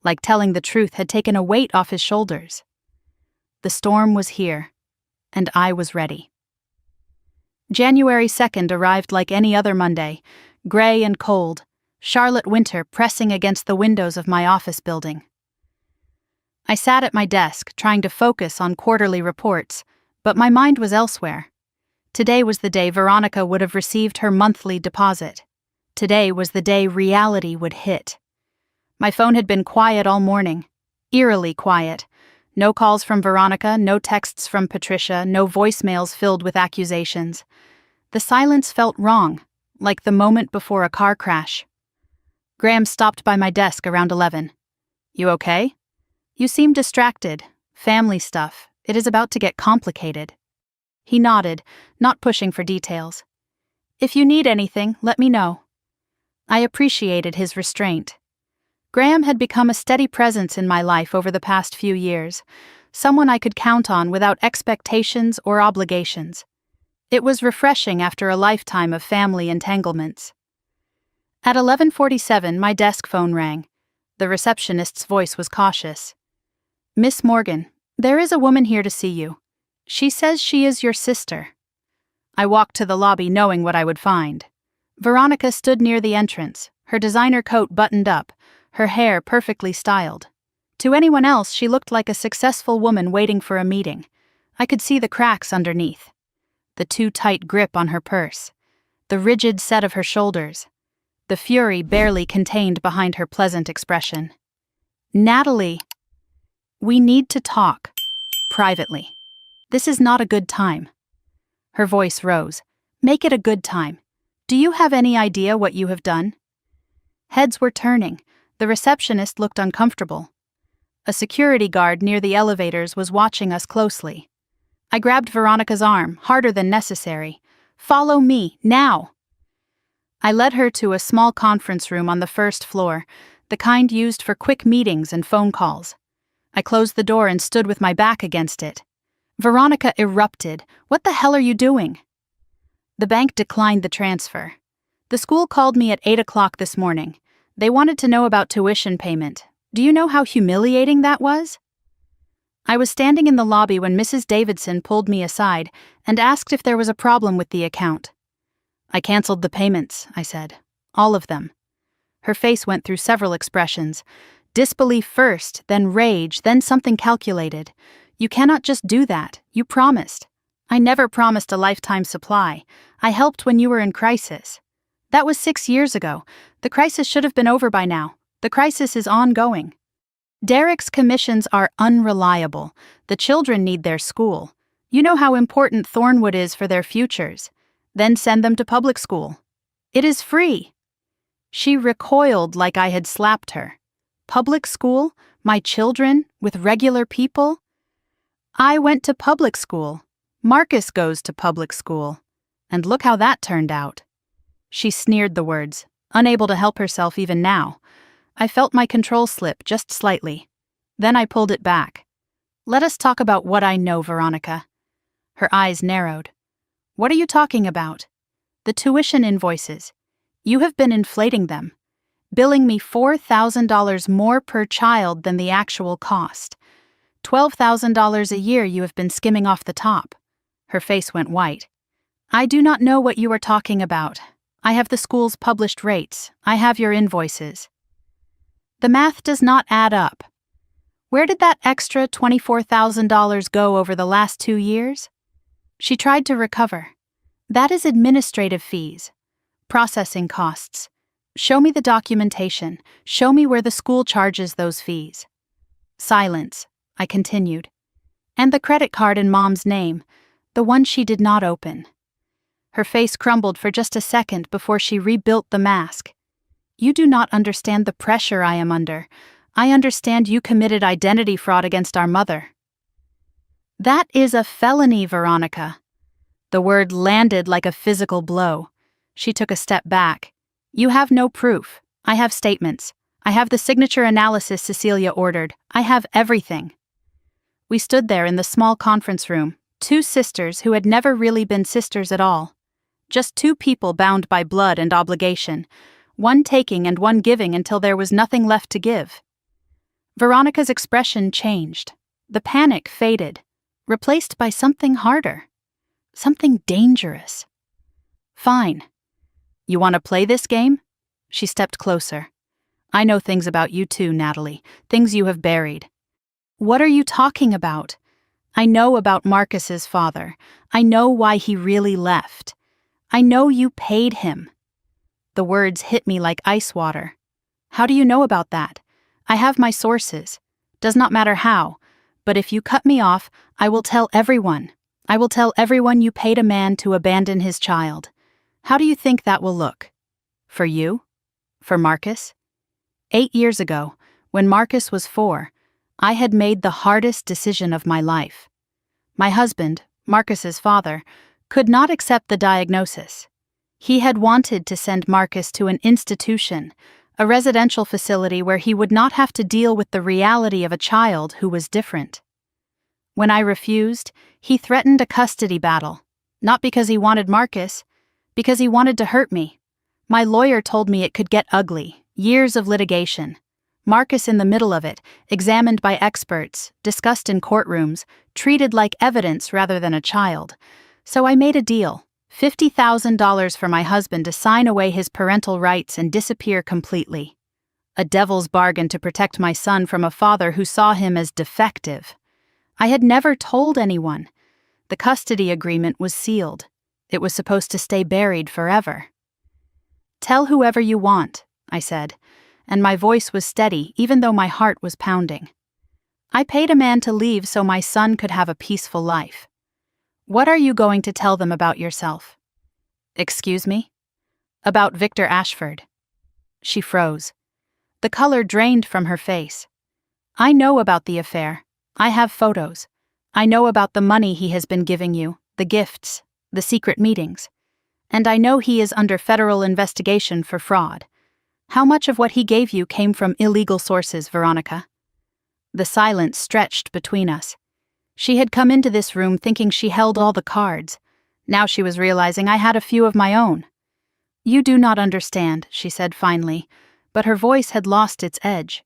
like telling the truth had taken a weight off his shoulders. The storm was here, and I was ready. January 2nd arrived like any other Monday, gray and cold, Charlotte winter pressing against the windows of my office building. I sat at my desk, trying to focus on quarterly reports, but my mind was elsewhere. Today was the day Veronica would have received her monthly deposit. Today was the day reality would hit. My phone had been quiet all morning, eerily quiet. No calls from Veronica, no texts from Patricia, no voicemails filled with accusations. The silence felt wrong, like the moment before a car crash. Graham stopped by my desk around 11. You okay? You seem distracted. Family stuff. It is about to get complicated. He nodded, not pushing for details. If you need anything, let me know. I appreciated his restraint. Graham had become a steady presence in my life over the past few years, someone I could count on without expectations or obligations. It was refreshing after a lifetime of family entanglements. At 11:47, my desk phone rang. The receptionist's voice was cautious. Miss Morgan, there is a woman here to see you. She says she is your sister. I walked to the lobby knowing what I would find. Veronica stood near the entrance, her designer coat buttoned up, her hair perfectly styled. To anyone else, she looked like a successful woman waiting for a meeting. I could see the cracks underneath. The too tight grip on her purse. The rigid set of her shoulders. The fury barely contained behind her pleasant expression. "Natalie, we need to talk. Privately. This is not a good time." Her voice rose. "Make it a good time. Do you have any idea what you have done?" Heads were turning. The receptionist looked uncomfortable. A security guard near the elevators was watching us closely. I grabbed Veronica's arm, harder than necessary. "Follow me, now!" I led her to a small conference room on the first floor, the kind used for quick meetings and phone calls. I closed the door and stood with my back against it. Veronica erupted. "What the hell are you doing?" The bank declined the transfer. "The school called me at 8 o'clock this morning. They wanted to know about tuition payment. Do you know how humiliating that was?" I was standing in the lobby when Mrs. Davidson pulled me aside and asked if there was a problem with the account. "I canceled the payments," I said. "All of them." Her face went through several expressions. Disbelief first, then rage, then something calculated. "You cannot just do that. You promised." "I never promised a lifetime supply. I helped when you were in crisis." "That was 6 years ago. The crisis should have been over by now. The crisis is ongoing." "Derek's commissions are unreliable. The children need their school. You know how important Thornwood is for their futures. Then send them to public school. It is free." She recoiled like I had slapped her. "Public school? My children? With regular people?" "I went to public school. Marcus goes to public school. And look how that turned out." She sneered the words, unable to help herself even now. I felt my control slip just slightly. Then I pulled it back. "Let us talk about what I know, Veronica." Her eyes narrowed. "What are you talking about?" "The tuition invoices. You have been inflating them, billing me $4,000 more per child than the actual cost. $12,000 a year you have been skimming off the top." Her face went white. "I do not know what you are talking about. I have the school's published rates. I have your invoices." "The math does not add up. Where did that extra $24,000 go over the last 2 years?" She tried to recover. "That is administrative fees. Processing costs. Show me the documentation. Show me where the school charges those fees." Silence. I continued. "And the credit card in Mom's name, the one she did not open." Her face crumbled for just a second before she rebuilt the mask. "You do not understand the pressure I am under. I understand you committed identity fraud against our mother." "That is a felony, Veronica." The word landed like a physical blow. She took a step back. "You have no proof. I have statements. I have the signature analysis Cecilia ordered. I have everything." We stood there in the small conference room, 2 sisters who had never really been sisters at all. Just 2 people bound by blood and obligation, one taking and one giving until there was nothing left to give. Veronica's expression changed. The panic faded, replaced by something harder. Something dangerous. "Fine. You want to play this game?" She stepped closer. "I know things about you too, Natalie, things you have buried." "What are you talking about?" "I know about Marcus's father. I know why he really left. I know you paid him." The words hit me like ice water. "How do you know about that?" "I have my sources. Does not matter how. But if you cut me off, I will tell everyone. I will tell everyone you paid a man to abandon his child. How do you think that will look? For you? For Marcus?" 8 years ago, when Marcus was 4, I had made the hardest decision of my life. My husband, Marcus's father, could not accept the diagnosis. He had wanted to send Marcus to an institution, a residential facility where he would not have to deal with the reality of a child who was different. When I refused, he threatened a custody battle, not because he wanted Marcus, because he wanted to hurt me. My lawyer told me it could get ugly, years of litigation. Marcus in the middle of it, examined by experts, discussed in courtrooms, treated like evidence rather than a child. So I made a deal, $50,000 for my husband to sign away his parental rights and disappear completely. A devil's bargain to protect my son from a father who saw him as defective. I had never told anyone. The custody agreement was sealed. It was supposed to stay buried forever. "Tell whoever you want," I said, and my voice was steady even though my heart was pounding. "I paid a man to leave so my son could have a peaceful life. What are you going to tell them about yourself?" "Excuse me?" "About Victor Ashford." She froze. The color drained from her face. "I know about the affair. I have photos. I know about the money he has been giving you, the gifts, the secret meetings. And I know he is under federal investigation for fraud. How much of what he gave you came from illegal sources, Veronica?" The silence stretched between us. She had come into this room thinking she held all the cards. Now she was realizing I had a few of my own. "You do not understand," she said finally, but her voice had lost its edge.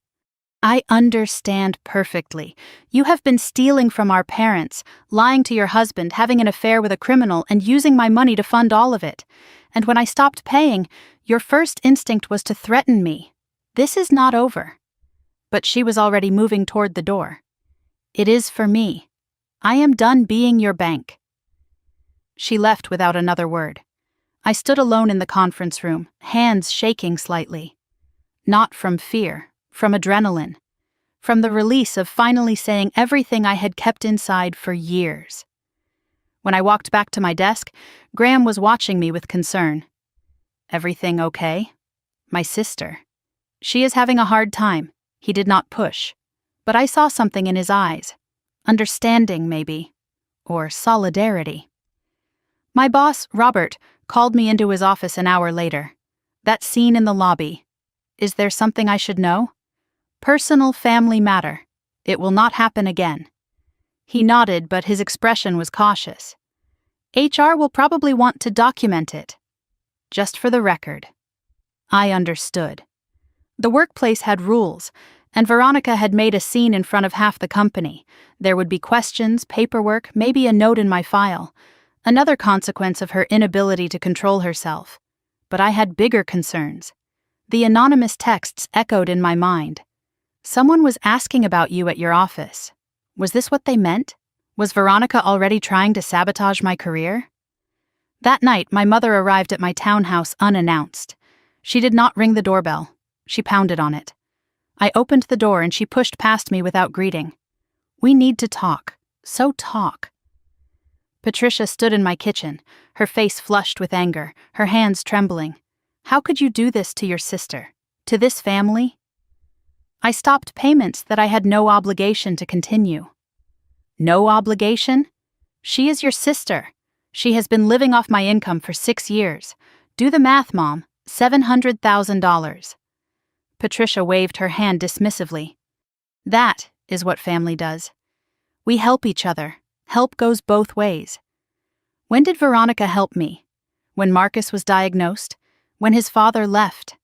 "I understand perfectly. You have been stealing from our parents, lying to your husband, having an affair with a criminal, and using my money to fund all of it. And when I stopped paying, your first instinct was to threaten me. This is not over." But she was already moving toward the door. "It is for me. I am done being your bank." She left without another word. I stood alone in the conference room, hands shaking slightly. Not from fear. From adrenaline. From the release of finally saying everything I had kept inside for years. When I walked back to my desk, Graham was watching me with concern. "Everything okay?" "My sister. She is having a hard time." He did not push. But I saw something in his eyes. Understanding, maybe. Or solidarity. My boss, Robert, called me into his office an hour later. That scene in the lobby. "Is there something I should know?" "Personal family matter. It will not happen again." He nodded, but his expression was cautious. "HR will probably want to document it." "Just for the record." I understood. The workplace had rules, and Veronica had made a scene in front of half the company. There would be questions, paperwork, maybe a note in my file. Another consequence of her inability to control herself. But I had bigger concerns. The anonymous texts echoed in my mind. "Someone was asking about you at your office." Was this what they meant? Was Veronica already trying to sabotage my career? That night, my mother arrived at my townhouse unannounced. She did not ring the doorbell. She pounded on it. I opened the door and she pushed past me without greeting. "We need to talk. So talk." Patricia stood in my kitchen, her face flushed with anger, her hands trembling. "How could you do this to your sister? To this family?" "I stopped payments that I had no obligation to continue." "No obligation? She is your sister. She has been living off my income for 6 years. Do the math, Mom. $700,000. Patricia waved her hand dismissively. "That is what family does. We help each other. Help goes both ways." "When did Veronica help me?" "When Marcus was diagnosed. When his father left."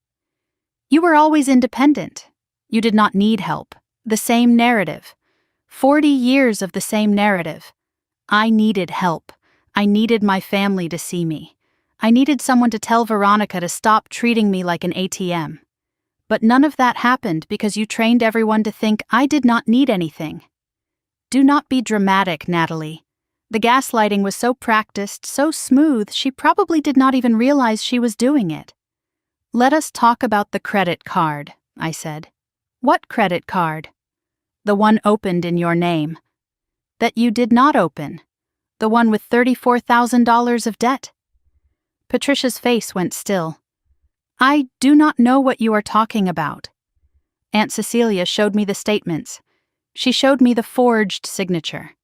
"You were always independent. You did not need help. The same narrative. 40 years of the same narrative. I needed help. I needed my family to see me. I needed someone to tell Veronica to stop treating me like an ATM. But none of that happened because you trained everyone to think I did not need anything." "Do not be dramatic, Natalie. The gaslighting was so practiced, so smooth, she probably did not even realize she was doing it." "Let us talk about the credit card," I said. "What credit card?" "The one opened in your name." "That you did not open. The one with $34,000 of debt." Patricia's face went still. "I do not know what you are talking about." Aunt Cecilia showed me the statements. She showed me the forged signature.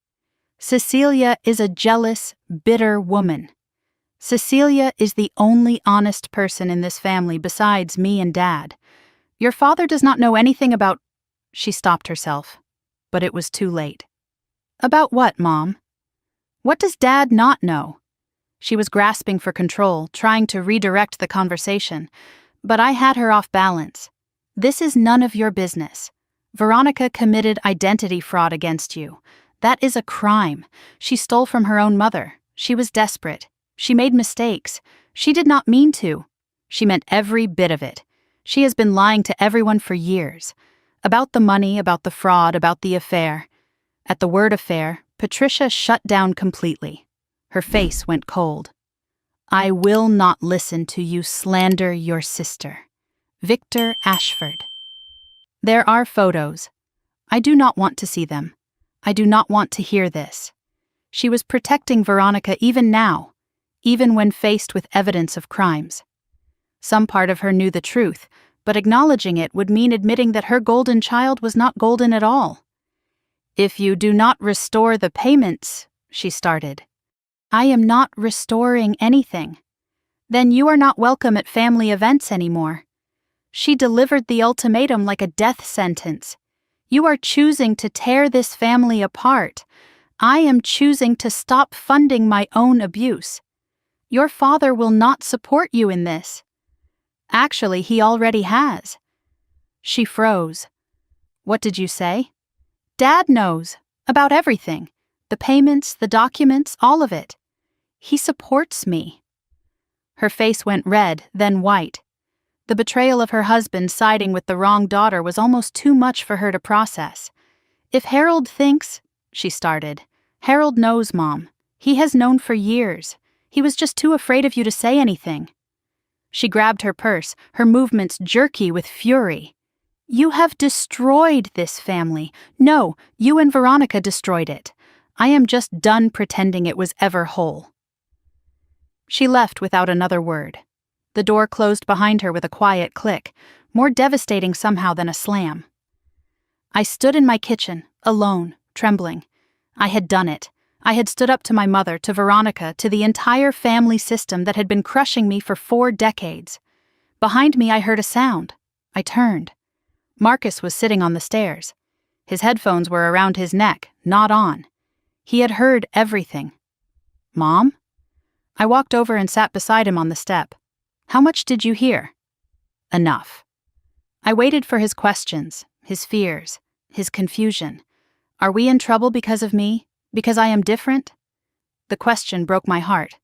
Cecilia is a jealous, bitter woman. Cecilia is the only honest person in this family besides me and Dad. Your father does not know anything about... She stopped herself, but it was too late. "About what, Mom?" "What does Dad not know?" She was grasping for control, trying to redirect the conversation, but I had her off balance. "This is none of your business. Veronica committed identity fraud against you. That is a crime. She stole from her own mother. She was desperate. She made mistakes. She did not mean to. She meant every bit of it. She has been lying to everyone for years. About the money, about the fraud, about the affair. At the word affair, Patricia shut down completely. Her face went cold. I will not listen to you slander your sister. Victor Ashford. There are photos. I do not want to see them. I do not want to hear this. She was protecting Veronica even now, even when faced with evidence of crimes. Some part of her knew the truth, but acknowledging it would mean admitting that her golden child was not golden at all. If you do not restore the payments, she started. I am not restoring anything. Then you are not welcome at family events anymore. She delivered the ultimatum like a death sentence. You are choosing to tear this family apart. I am choosing to stop funding my own abuse. Your father will not support you in this. Actually, he already has. She froze. What did you say? Dad knows. About everything. The payments, the documents, all of it. He supports me. Her face went red, then white. The betrayal of her husband siding with the wrong daughter was almost too much for her to process. If Harold thinks, she started. Harold knows, Mom. He has known for years. He was just too afraid of you to say anything. She grabbed her purse, her movements jerky with fury. You have destroyed this family. No, you and Veronica destroyed it. I am just done pretending it was ever whole. She left without another word. The door closed behind her with a quiet click, more devastating somehow than a slam. I stood in my kitchen, alone, trembling. I had done it. I had stood up to my mother, to Veronica, to the entire family system that had been crushing me for 4 decades. Behind me I heard a sound. I turned. Marcus was sitting on the stairs. His headphones were around his neck, not on. He had heard everything. Mom? I walked over and sat beside him on the step. How much did you hear? Enough. I waited for his questions, his fears, his confusion. Are we in trouble because of me? Because I am different? The question broke my heart.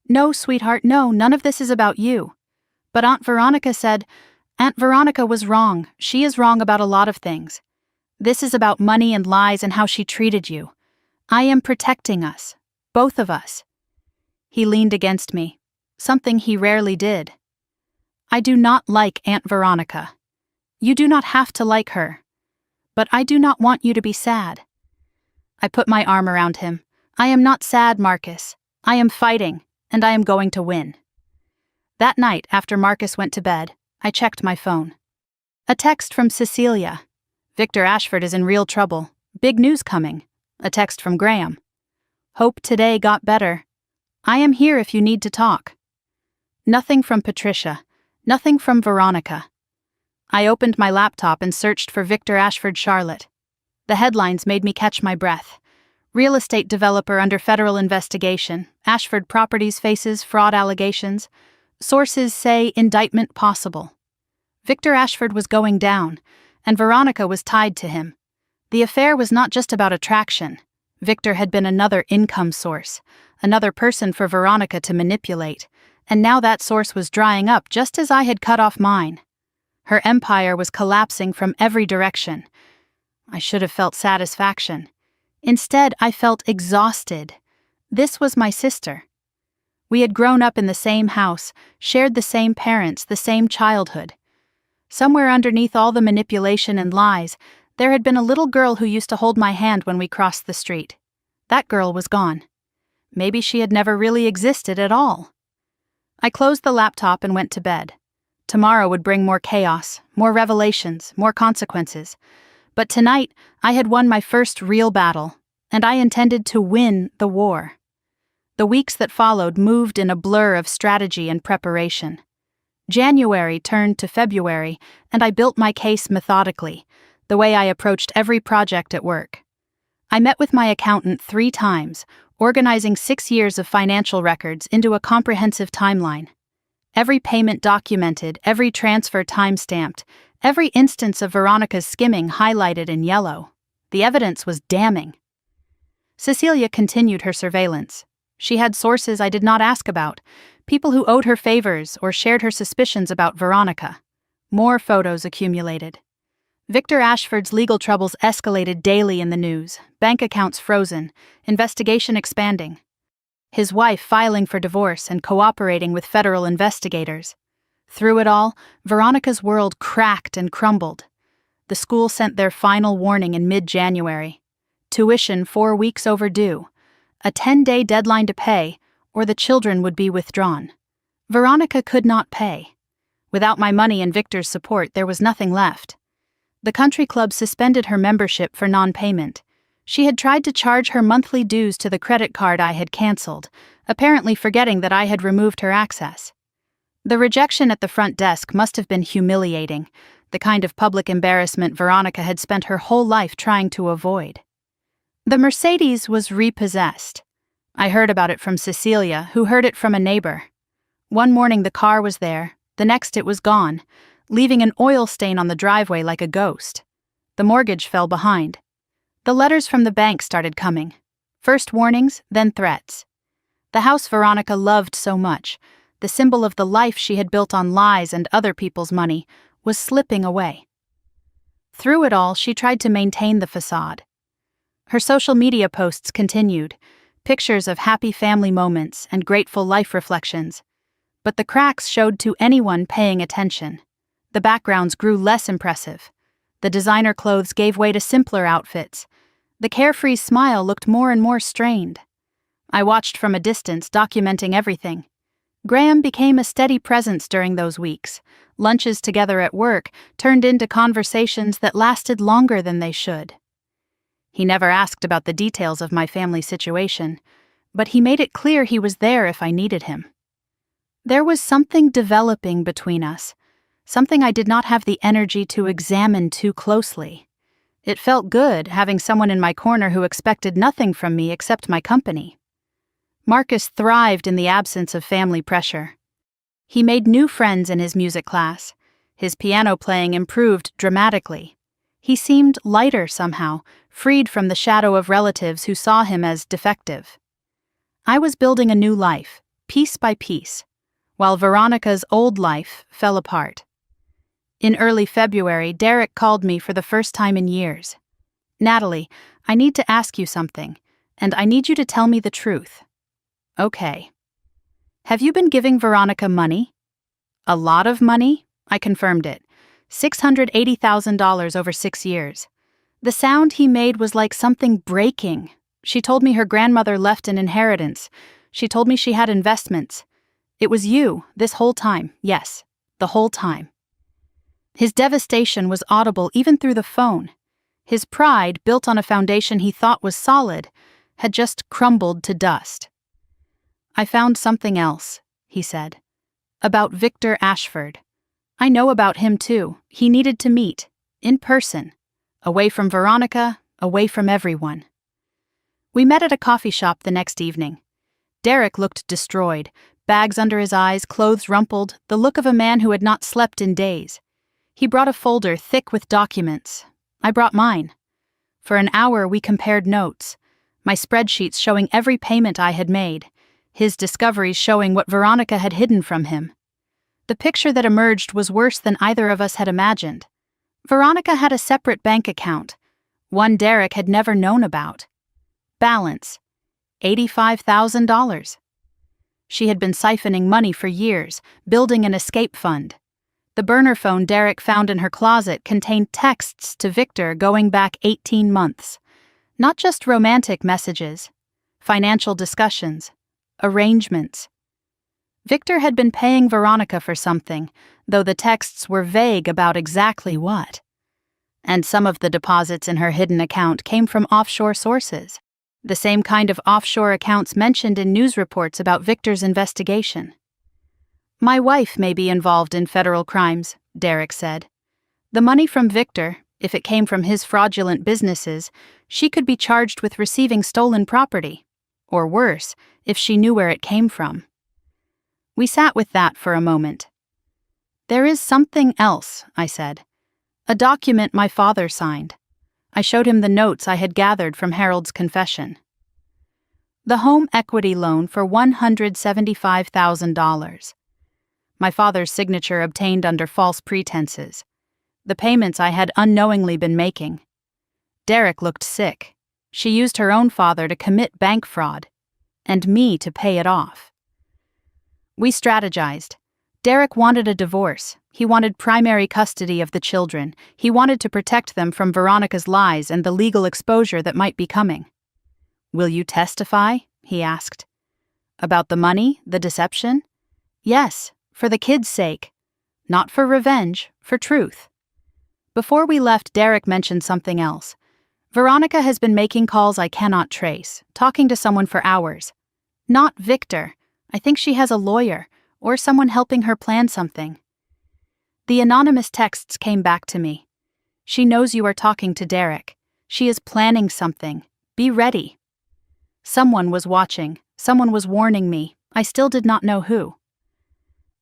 No, sweetheart, no, none of this is about you. But Aunt Veronica said, Aunt Veronica was wrong. She is wrong about a lot of things. This is about money and lies and how she treated you. I am protecting us, both of us. He leaned against me, something he rarely did. I do not like Aunt Veronica. You do not have to like her. But I do not want you to be sad. I put my arm around him. I am not sad, Marcus. I am fighting, and I am going to win. That night, after Marcus went to bed, I checked my phone. A text from Cecilia. Victor Ashford is in real trouble. Big news coming. A text from Graham. Hope today got better. I am here if you need to talk. Nothing from Patricia. Nothing from Veronica. I opened my laptop and searched for Victor Ashford Charlotte. The headlines made me catch my breath. Real estate developer under federal investigation. Ashford Properties faces fraud allegations. Sources say indictment possible. Victor Ashford was going down, and Veronica was tied to him. The affair was not just about attraction. Victor had been another income source, another person for Veronica to manipulate, and now that source was drying up just as I had cut off mine. Her empire was collapsing from every direction. I should have felt satisfaction. Instead, I felt exhausted. This was my sister. We had grown up in the same house, shared the same parents, the same childhood. Somewhere underneath all the manipulation and lies, there had been a little girl who used to hold my hand when we crossed the street. That girl was gone. Maybe she had never really existed at all. I closed the laptop and went to bed. Tomorrow would bring more chaos, more revelations, more consequences. But tonight, I had won my first real battle, and I intended to win the war. The weeks that followed moved in a blur of strategy and preparation. January turned to February, and I built my case methodically, the way I approached every project at work. I met with my accountant 3 times, organizing 6 years of financial records into a comprehensive timeline. Every payment documented, every transfer time-stamped, every instance of Veronica's skimming highlighted in yellow. The evidence was damning. Cecilia continued her surveillance. She had sources I did not ask about, people who owed her favors or shared her suspicions about Veronica. More photos accumulated. Victor Ashford's legal troubles escalated daily in the news, bank accounts frozen, investigation expanding. His wife filing for divorce and cooperating with federal investigators. Through it all, Veronica's world cracked and crumbled. The school sent their final warning in mid-January. Tuition 4 weeks overdue, a 10-day deadline to pay, or the children would be withdrawn. Veronica could not pay. Without my money and Victor's support, there was nothing left. The country club suspended her membership for non-payment. She had tried to charge her monthly dues to the credit card I had canceled, apparently forgetting that I had removed her access. The rejection at the front desk must have been humiliating, the kind of public embarrassment Veronica had spent her whole life trying to avoid. The Mercedes was repossessed. I heard about it from Cecilia, who heard it from a neighbor. One morning the car was there, the next it was gone, leaving an oil stain on the driveway like a ghost. The mortgage fell behind. The letters from the bank started coming. First warnings, then threats. The house Veronica loved so much, the symbol of the life she had built on lies and other people's money, was slipping away. Through it all, she tried to maintain the facade. Her social media posts continued, pictures of happy family moments and grateful life reflections. But the cracks showed to anyone paying attention. The backgrounds grew less impressive. The designer clothes gave way to simpler outfits. The carefree smile looked more and more strained. I watched from a distance, documenting everything. Graham became a steady presence during those weeks. Lunches together at work turned into conversations that lasted longer than they should. He never asked about the details of my family situation, but he made it clear he was there if I needed him. There was something developing between us, something I did not have the energy to examine too closely. It felt good having someone in my corner who expected nothing from me except my company. Marcus thrived in the absence of family pressure. He made new friends in his music class. His piano playing improved dramatically. He seemed lighter somehow, freed from the shadow of relatives who saw him as defective. I was building a new life, piece by piece, while Veronica's old life fell apart. In early February, Derek called me for the first time in years. "Natalie, I need to ask you something, and I need you to tell me the truth." "Okay." "Have you been giving Veronica money?" "A lot of money?" I confirmed it. $680,000 over 6 years. The sound he made was like something breaking. She told me her grandmother left an inheritance. She told me she had investments. "It was you, this whole time, yes, the whole time." His devastation was audible even through the phone. His pride, built on a foundation he thought was solid, had just crumbled to dust. "I found something else," he said. "About Victor Ashford. I know about him too. He needed to meet, in person, away from Veronica, away from everyone." We met at a coffee shop the next evening. Derek looked destroyed, bags under his eyes, clothes rumpled, the look of a man who had not slept in days. He brought a folder thick with documents. I brought mine. For an hour we compared notes, my spreadsheets showing every payment I had made, his discoveries showing what Veronica had hidden from him. The picture that emerged was worse than either of us had imagined. Veronica had a separate bank account, one Derek had never known about. Balance: $85,000. She had been siphoning money for years, building an escape fund. The burner phone Derek found in her closet contained texts to Victor going back 18 months. Not just romantic messages, financial discussions, arrangements. Victor had been paying Veronica for something, though the texts were vague about exactly what. And some of the deposits in her hidden account came from offshore sources, the same kind of offshore accounts mentioned in news reports about Victor's investigation. "My wife may be involved in federal crimes," Derek said. "The money from Victor, if it came from his fraudulent businesses, she could be charged with receiving stolen property. Or worse, if she knew where it came from." We sat with that for a moment. "There is something else," I said. "A document my father signed." I showed him the notes I had gathered from Harold's confession. The home equity loan for $175,000. My father's signature obtained under false pretenses. The payments I had unknowingly been making. Derek looked sick. She used her own father to commit bank fraud, and me to pay it off. We strategized. Derek wanted a divorce. He wanted primary custody of the children. He wanted to protect them from Veronica's lies and the legal exposure that might be coming. "Will you testify?" he asked. "About the money, the deception?" "Yes, for the kids' sake. Not for revenge, for truth." Before we left, Derek mentioned something else. "Veronica has been making calls I cannot trace, talking to someone for hours. Not Victor. I think she has a lawyer, or someone helping her plan something." The anonymous texts came back to me. "She knows you are talking to Derek. She is planning something. Be ready." Someone was watching. Someone was warning me. I still did not know who.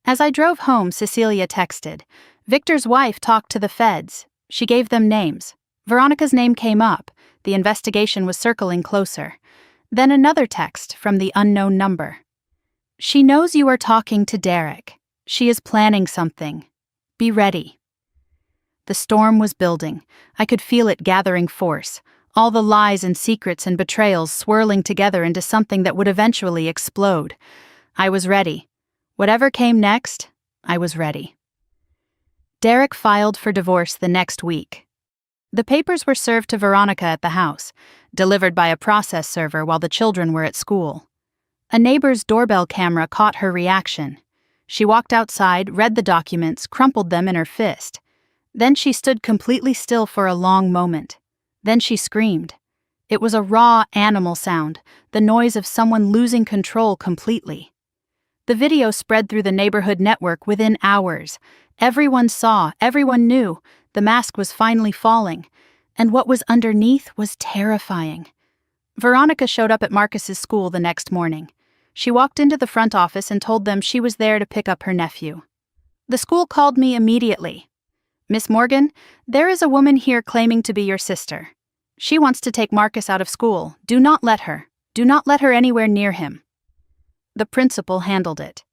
As I drove home, Cecilia texted. "Victor's wife talked to the feds. She gave them names. Veronica's name came up. The investigation was circling closer." Then another text from the unknown number. "She knows you are talking to Derek. She is planning something. Be ready." The storm was building. I could feel it gathering force. All the lies and secrets and betrayals swirling together into something that would eventually explode. I was ready. Whatever came next, I was ready. Derek filed for divorce the next week. The papers were served to Veronica at the house, delivered by a process server while the children were at school. A neighbor's doorbell camera caught her reaction. She walked outside, read the documents, crumpled them in her fist. Then she stood completely still for a long moment. Then she screamed. It was a raw animal sound, the noise of someone losing control completely. The video spread through the neighborhood network within hours. Everyone saw, everyone knew, the mask was finally falling, and what was underneath was terrifying. Veronica showed up at Marcus's school the next morning. She walked into the front office and told them she was there to pick up her nephew. The school called me immediately. "Miss Morgan, there is a woman here claiming to be your sister. She wants to take Marcus out of school. Do not let her. Do not let her anywhere near him." The principal handled it.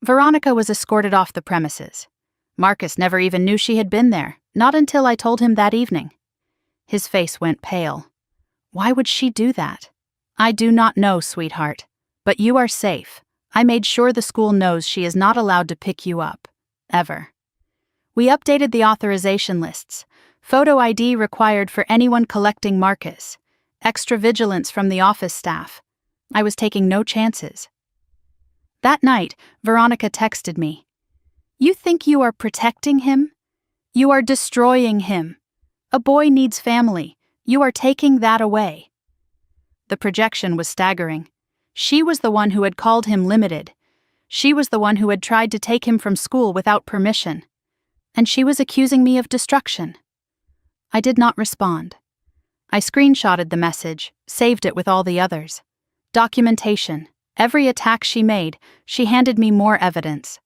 Veronica was escorted off the premises. Marcus never even knew she had been there, not until I told him that evening. His face went pale. "Why would she do that?" "I do not know, sweetheart. But you are safe. I made sure the school knows she is not allowed to pick you up. Ever." We updated the authorization lists. Photo ID required for anyone collecting Marcus. Extra vigilance from the office staff. I was taking no chances. That night, Veronica texted me. "You think you are protecting him? You are destroying him. A boy needs family. You are taking that away." The projection was staggering. She was the one who had called him limited. She was the one who had tried to take him from school without permission. And she was accusing me of destruction. I did not respond. I screenshotted the message, saved it with all the others. Documentation. Every attack she made, she handed me more evidence.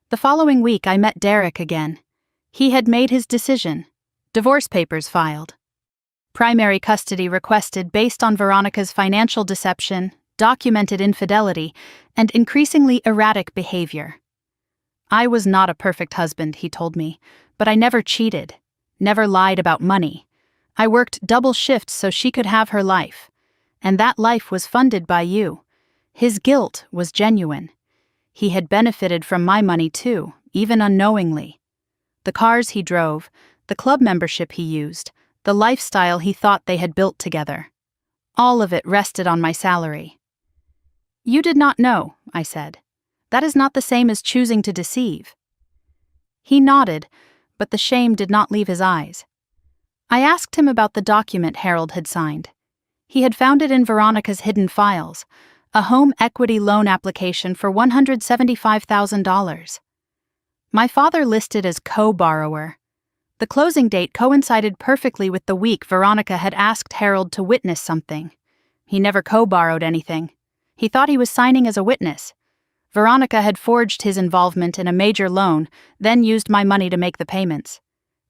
The following week, I met Derek again. He had made his decision. Divorce papers filed. Primary custody requested based on Veronica's financial deception, documented infidelity, and increasingly erratic behavior. "I was not a perfect husband," he told me, "but I never cheated, never lied about money. I worked double shifts so she could have her life. And that life was funded by you. His guilt was genuine. He had benefited from my money too, even unknowingly. The cars he drove, the club membership he used, the lifestyle he thought they had built together. All of it rested on my salary." "You did not know," I said. "That is not the same as choosing to deceive." He nodded, but the shame did not leave his eyes. I asked him about the document Harold had signed. He had found it in Veronica's hidden files, a home equity loan application for $175,000. My father listed as co-borrower. The closing date coincided perfectly with the week Veronica had asked Harold to witness something. He never co-borrowed anything. He thought he was signing as a witness. Veronica had forged his involvement in a major loan, then used my money to make the payments.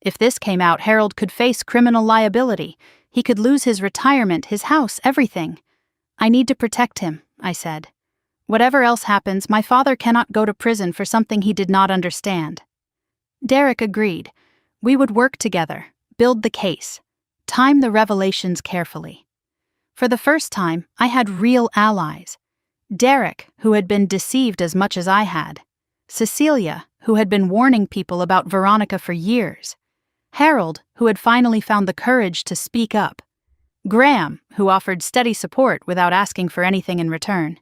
If this came out, Harold could face criminal liability. He could lose his retirement, his house, everything. "I need to protect him," I said. "Whatever else happens, my father cannot go to prison for something he did not understand." Derek agreed. We would work together, build the case, time the revelations carefully. For the first time, I had real allies. Derek, who had been deceived as much as I had. Cecilia, who had been warning people about Veronica for years. Harold, who had finally found the courage to speak up. Graham, who offered steady support without asking for anything in return.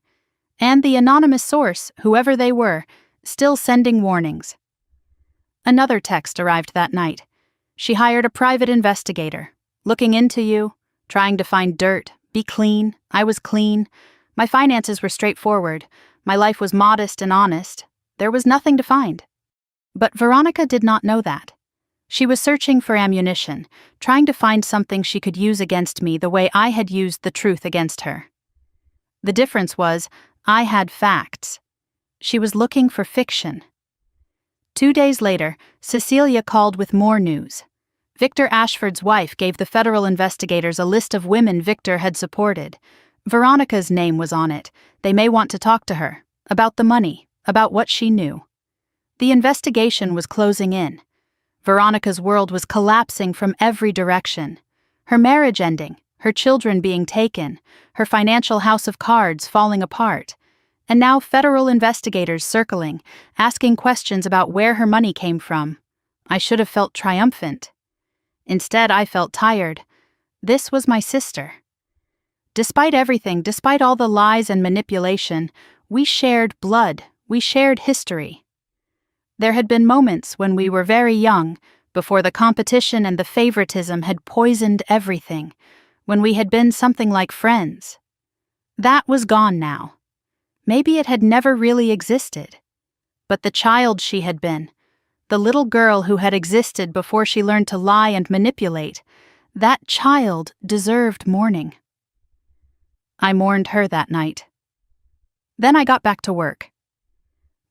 And the anonymous source, whoever they were, still sending warnings. Another text arrived that night. She hired a private investigator. "Looking into you, trying to find dirt, be clean." I was clean. My finances were straightforward. My life was modest and honest. There was nothing to find. But Veronica did not know that. She was searching for ammunition, trying to find something she could use against me the way I had used the truth against her. The difference was, I had facts. She was looking for fiction. 2 days later, Cecilia called with more news. Victor Ashford's wife gave the federal investigators a list of women Victor had supported. Veronica's name was on it. They may want to talk to her. About the money. About what she knew. The investigation was closing in. Veronica's world was collapsing from every direction. Her marriage ending, her children being taken, her financial house of cards falling apart. And now federal investigators circling, asking questions about where her money came from. I should have felt triumphant. Instead, I felt tired. This was my sister. Despite everything, despite all the lies and manipulation, we shared blood, we shared history. There had been moments when we were very young, before the competition and the favoritism had poisoned everything, when we had been something like friends. That was gone now. Maybe it had never really existed. But the child she had been, the little girl who had existed before she learned to lie and manipulate, that child deserved mourning. I mourned her that night. Then I got back to work.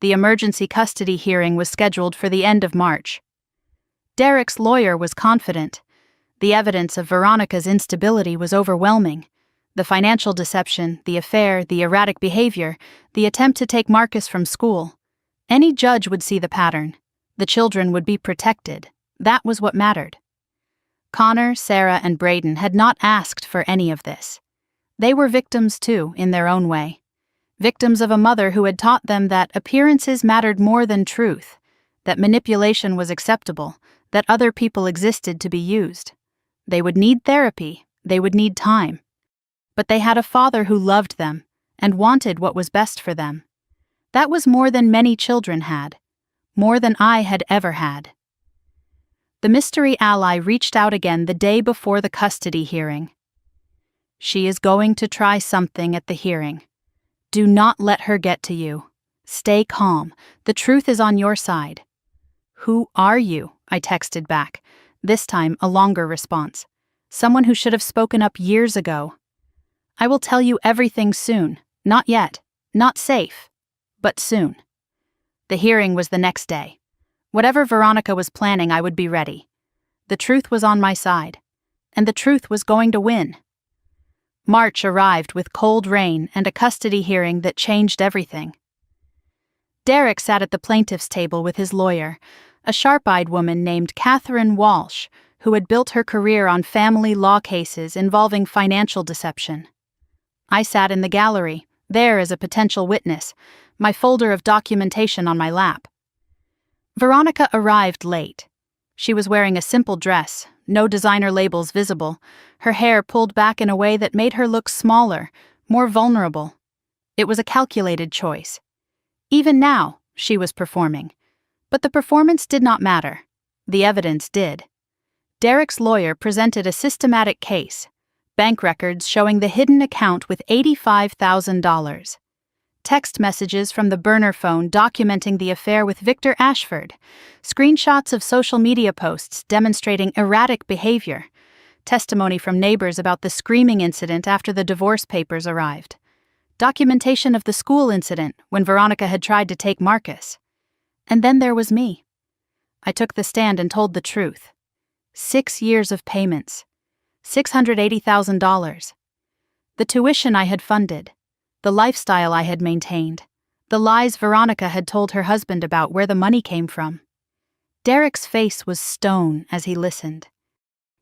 The emergency custody hearing was scheduled for the end of March. Derek's lawyer was confident. The evidence of Veronica's instability was overwhelming. The financial deception, the affair, the erratic behavior, the attempt to take Marcus from school. Any judge would see the pattern. The children would be protected. That was what mattered. Connor, Sarah, and Braden had not asked for any of this. They were victims too, in their own way. Victims of a mother who had taught them that appearances mattered more than truth, that manipulation was acceptable, that other people existed to be used. They would need therapy, they would need time. But they had a father who loved them and wanted what was best for them. That was more than many children had, more than I had ever had. The mystery ally reached out again the day before the custody hearing. "She is going to try something at the hearing. Do not let her get to you. Stay calm. The truth is on your side." "Who are you?" I texted back, this time a longer response. Someone who should have spoken up years ago. "I will tell you everything soon. Not yet. Not safe. But soon." The hearing was the next day. Whatever Veronica was planning, I would be ready. The truth was on my side. And the truth was going to win. March arrived with cold rain and a custody hearing that changed everything. Derek sat at the plaintiff's table with his lawyer, a sharp-eyed woman named Catherine Walsh, who had built her career on family law cases involving financial deception. I sat in the gallery, there as a potential witness, my folder of documentation on my lap. Veronica arrived late. She was wearing a simple dress, no designer labels visible, her hair pulled back in a way that made her look smaller, more vulnerable. It was a calculated choice. Even now, she was performing. But the performance did not matter. The evidence did. Derek's lawyer presented a systematic case, bank records showing the hidden account with $85,000. Text messages from the burner phone documenting the affair with Victor Ashford, screenshots of social media posts demonstrating erratic behavior, testimony from neighbors about the screaming incident after the divorce papers arrived, documentation of the school incident when Veronica had tried to take Marcus. And then there was me. I took the stand and told the truth. 6 years of payments. $680,000. The tuition I had funded. The lifestyle I had maintained. The lies Veronica had told her husband about where the money came from. Derek's face was stone as he listened.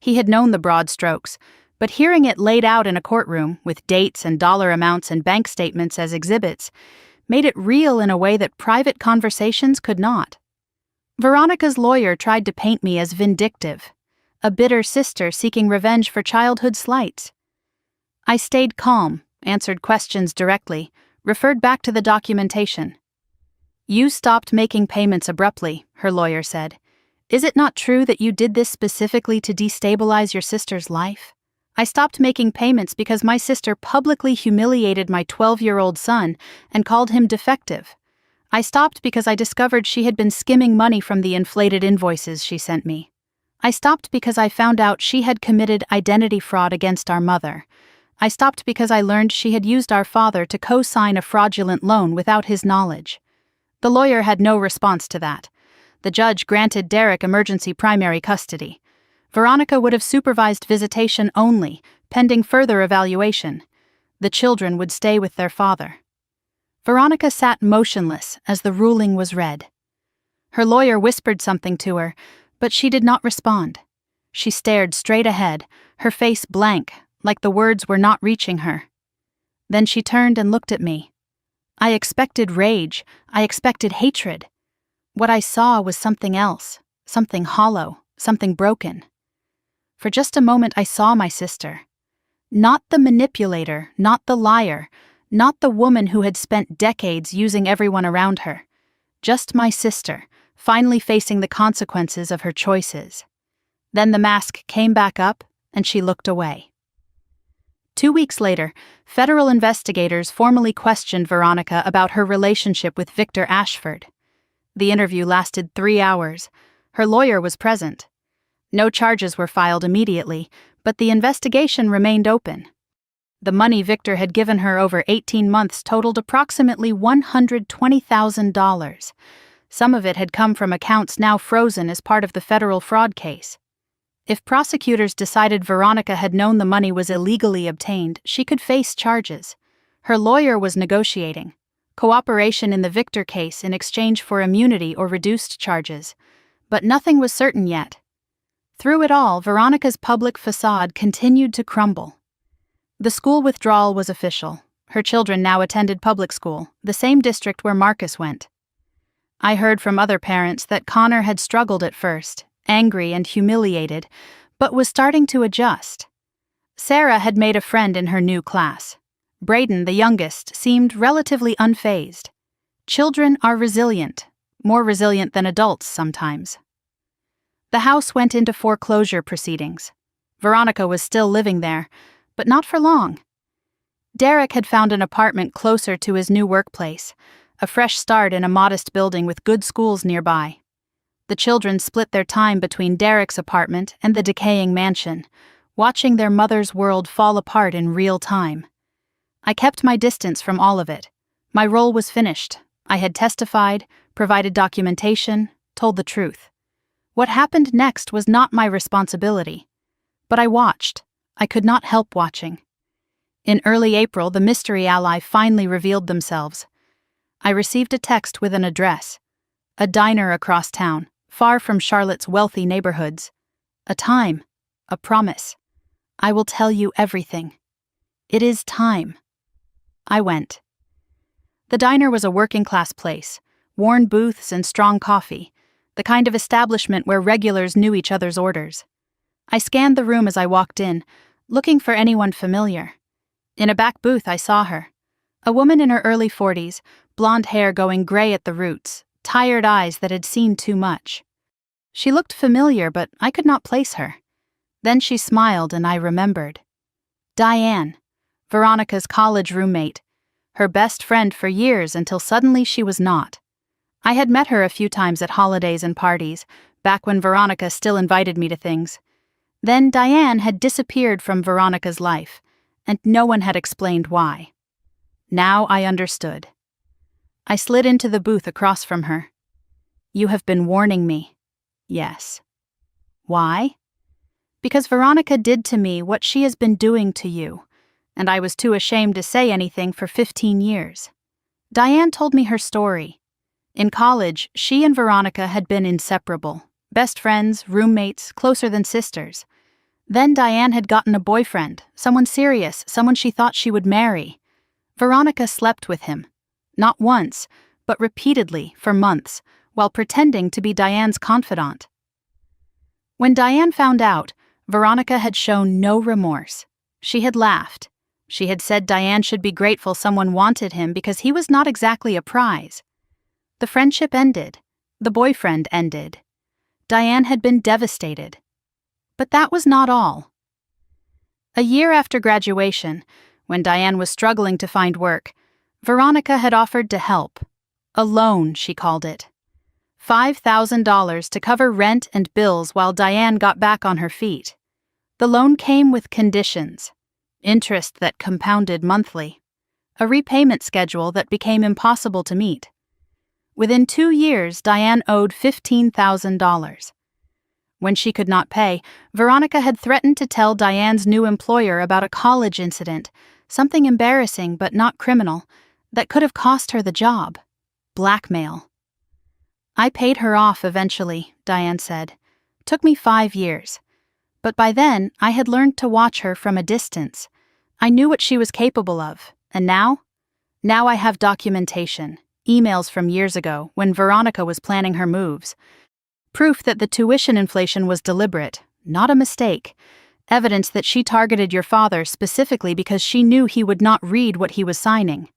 He had known the broad strokes, but hearing it laid out in a courtroom, with dates and dollar amounts and bank statements as exhibits, made it real in a way that private conversations could not. Veronica's lawyer tried to paint me as vindictive, a bitter sister seeking revenge for childhood slights. I stayed calm, answered questions directly, referred back to the documentation. "You stopped making payments abruptly," her lawyer said. "Is it not true that you did this specifically to destabilize your sister's life?" "I stopped making payments because my sister publicly humiliated my 12-year-old son and called him defective. I stopped because I discovered she had been skimming money from the inflated invoices she sent me. I stopped because I found out she had committed identity fraud against our mother. I stopped because I learned she had used our father to co-sign a fraudulent loan without his knowledge." The lawyer had no response to that. The judge granted Derek emergency primary custody. Veronica would have supervised visitation only, pending further evaluation. The children would stay with their father. Veronica sat motionless as the ruling was read. Her lawyer whispered something to her, but she did not respond. She stared straight ahead, her face blank, like the words were not reaching her. Then she turned and looked at me. I expected rage, I expected hatred. What I saw was something else, something hollow, something broken. For just a moment I saw my sister. Not the manipulator, not the liar, not the woman who had spent decades using everyone around her. Just my sister, finally facing the consequences of her choices. Then the mask came back up, and she looked away. 2 weeks later, federal investigators formally questioned Veronica about her relationship with Victor Ashford. The interview lasted 3 hours. Her lawyer was present. No charges were filed immediately, but the investigation remained open. The money Victor had given her over 18 months totaled approximately $120,000. Some of it had come from accounts now frozen as part of the federal fraud case. If prosecutors decided Veronica had known the money was illegally obtained, she could face charges. Her lawyer was negotiating cooperation in the Victor case in exchange for immunity or reduced charges. But nothing was certain yet. Through it all, Veronica's public facade continued to crumble. The school withdrawal was official. Her children now attended public school, the same district where Marcus went. I heard from other parents that Connor had struggled at first, angry and humiliated, but was starting to adjust. Sarah had made a friend in her new class. Braden, the youngest, seemed relatively unfazed. Children are resilient, more resilient than adults sometimes. The house went into foreclosure proceedings. Veronica was still living there, but not for long. Derek had found an apartment closer to his new workplace, a fresh start in a modest building with good schools nearby. The children split their time between Derek's apartment and the decaying mansion, watching their mother's world fall apart in real time. I kept my distance from all of it. My role was finished. I had testified, provided documentation, told the truth. What happened next was not my responsibility. But I watched. I could not help watching. In early April, the mystery ally finally revealed themselves. I received a text with an address. A diner across town, far from Charlotte's wealthy neighborhoods. A time. A promise. I will tell you everything. It is time. I went. The diner was a working-class place, worn booths and strong coffee, the kind of establishment where regulars knew each other's orders. I scanned the room as I walked in, looking for anyone familiar. In a back booth I saw her. A woman in her early 40s, blonde hair going gray at the roots, tired eyes that had seen too much. She looked familiar, but I could not place her. Then she smiled and I remembered. Diane, Veronica's college roommate, her best friend for years until suddenly she was not. I had met her a few times at holidays and parties, back when Veronica still invited me to things. Then Diane had disappeared from Veronica's life, and no one had explained why. Now I understood. I slid into the booth across from her. You have been warning me. Yes. Why? Because Veronica did to me what she has been doing to you, and I was too ashamed to say anything for 15 years. Diane told me her story. In college, she and Veronica had been inseparable, best friends, roommates, closer than sisters. Then Diane had gotten a boyfriend, someone serious, someone she thought she would marry. Veronica slept with him. Not once, but repeatedly for months, while pretending to be Diane's confidant. When Diane found out, Veronica had shown no remorse. She had laughed. She had said Diane should be grateful someone wanted him because he was not exactly a prize. The friendship ended. The boyfriend ended. Diane had been devastated. But that was not all. A year after graduation, when Diane was struggling to find work, Veronica had offered to help. A loan, she called it. $5,000 to cover rent and bills while Diane got back on her feet. The loan came with conditions. Interest that compounded monthly. A repayment schedule that became impossible to meet. Within 2 years, Diane owed $15,000. When she could not pay, Veronica had threatened to tell Diane's new employer about a college incident, something embarrassing but not criminal, that could have cost her the job. Blackmail. I paid her off eventually, Diane said. Took me 5 years. But by then, I had learned to watch her from a distance. I knew what she was capable of, and now? Now I have documentation, emails from years ago when Veronica was planning her moves. Proof that the tuition inflation was deliberate, not a mistake. Evidence that she targeted your father specifically because she knew he would not read what he was signing.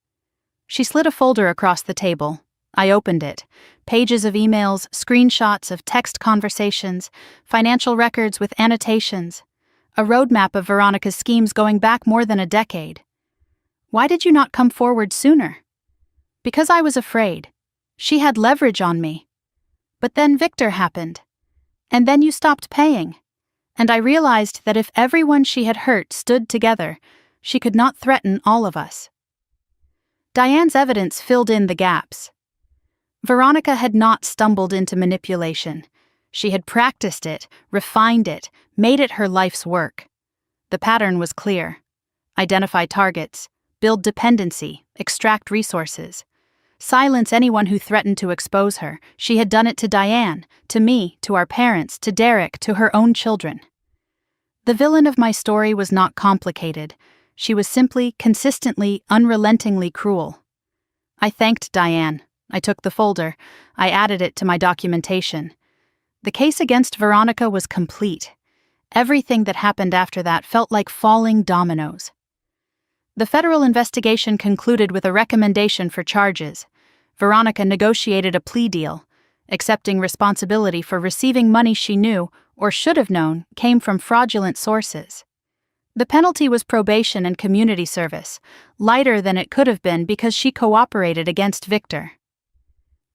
She slid a folder across the table. I opened it. Pages of emails, screenshots of text conversations, financial records with annotations. A roadmap of Veronica's schemes going back more than a decade. Why did you not come forward sooner? Because I was afraid. She had leverage on me. But then Victor happened. And then you stopped paying. And I realized that if everyone she had hurt stood together, she could not threaten all of us. Diane's evidence filled in the gaps. Veronica had not stumbled into manipulation. She had practiced it, refined it, made it her life's work. The pattern was clear. Identify targets, build dependency, extract resources. Silence anyone who threatened to expose her. She had done it to Diane, to me, to our parents, to Derek, to her own children. The villain of my story was not complicated. She was simply, consistently, unrelentingly cruel. I thanked Diane. I took the folder. I added it to my documentation. The case against Veronica was complete. Everything that happened after that felt like falling dominoes. The federal investigation concluded with a recommendation for charges. Veronica negotiated a plea deal, accepting responsibility for receiving money she knew, or should have known, came from fraudulent sources. The penalty was probation and community service, lighter than it could have been because she cooperated against Victor.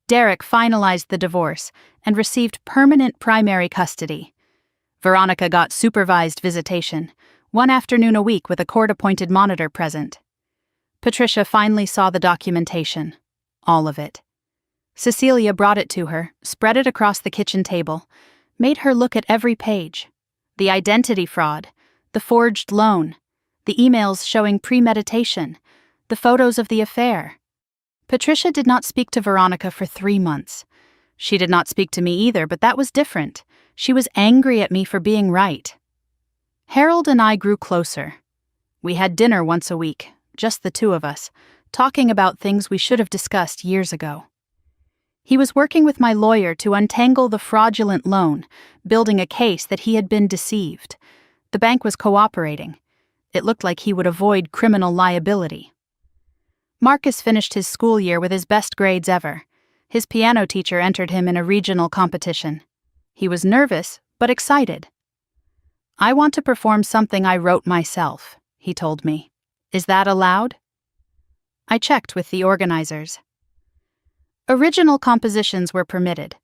Derek finalized the divorce and received permanent primary custody. Veronica got supervised visitation, 1 afternoon a week with a court-appointed monitor present. Patricia finally saw the documentation, all of it. Cecilia brought it to her, spread it across the kitchen table, made her look at every page. The identity fraud, the forged loan, the emails showing premeditation, the photos of the affair. Patricia did not speak to Veronica for 3 months. She did not speak to me either, but that was different. She was angry at me for being right. Harold and I grew closer. We had dinner once a week, just the two of us, talking about things we should have discussed years ago. He was working with my lawyer to untangle the fraudulent loan, building a case that he had been deceived. The bank was cooperating. It looked like he would avoid criminal liability. Marcus finished his school year with his best grades ever. His piano teacher entered him in a regional competition. He was nervous, but excited. "I want to perform something I wrote myself," he told me. "Is that allowed?" I checked with the organizers. Original compositions were permitted.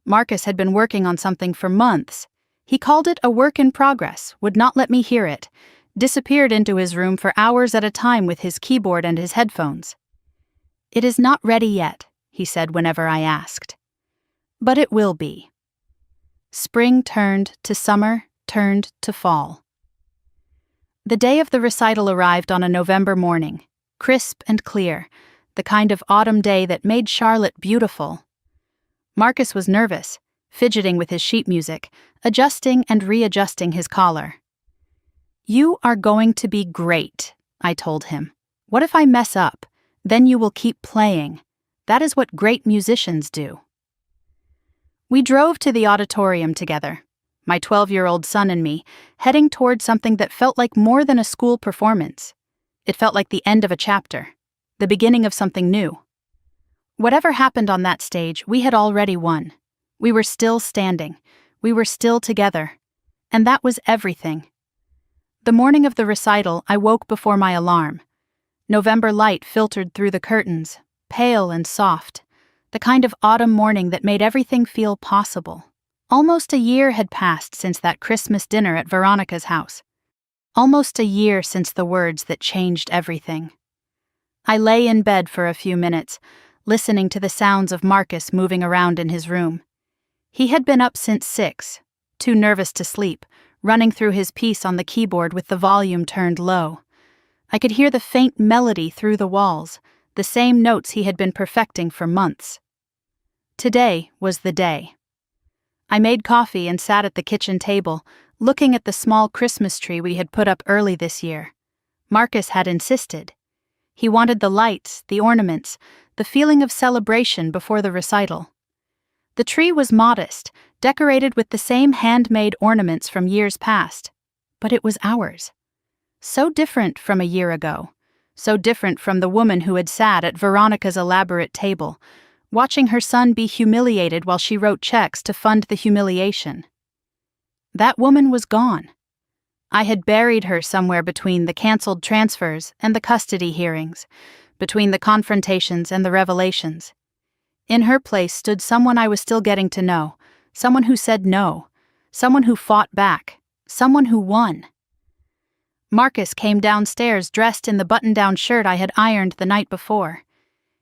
Marcus had been working on something for months. He called it a work in progress, would not let me hear it, disappeared into his room for hours at a time with his keyboard and his headphones. "It is not ready yet," he said whenever I asked. But it will be. Spring turned to summer, turned to fall. The day of the recital arrived on a November morning, crisp and clear, the kind of autumn day that made Charlotte beautiful. Marcus was nervous, fidgeting with his sheet music, adjusting and readjusting his collar. "You are going to be great," I told him. "What if I mess up? Then you will keep playing. That is what great musicians do." We drove to the auditorium together, my 12-year-old son and me, heading toward something that felt like more than a school performance. It felt like the end of a chapter, the beginning of something new. Whatever happened on that stage, we had already won. We were still standing. We were still together. And that was everything. The morning of the recital, I woke before my alarm. November light filtered through the curtains, pale and soft, the kind of autumn morning that made everything feel possible. Almost a year had passed since that Christmas dinner at Veronica's house. Almost a year since the words that changed everything. I lay in bed for a few minutes, listening to the sounds of Marcus moving around in his room. He had been up since 6, too nervous to sleep, running through his piece on the keyboard with the volume turned low. I could hear the faint melody through the walls, the same notes he had been perfecting for months. Today was the day. I made coffee and sat at the kitchen table, looking at the small Christmas tree we had put up early this year. Marcus had insisted. He wanted the lights, the ornaments, the feeling of celebration before the recital. The tree was modest, decorated with the same handmade ornaments from years past, but it was ours. So different from a year ago, so different from the woman who had sat at Veronica's elaborate table, watching her son be humiliated while she wrote checks to fund the humiliation. That woman was gone. I had buried her somewhere between the canceled transfers and the custody hearings, between the confrontations and the revelations. In her place stood someone I was still getting to know, someone who said no, someone who fought back, someone who won. Marcus came downstairs dressed in the button-down shirt I had ironed the night before.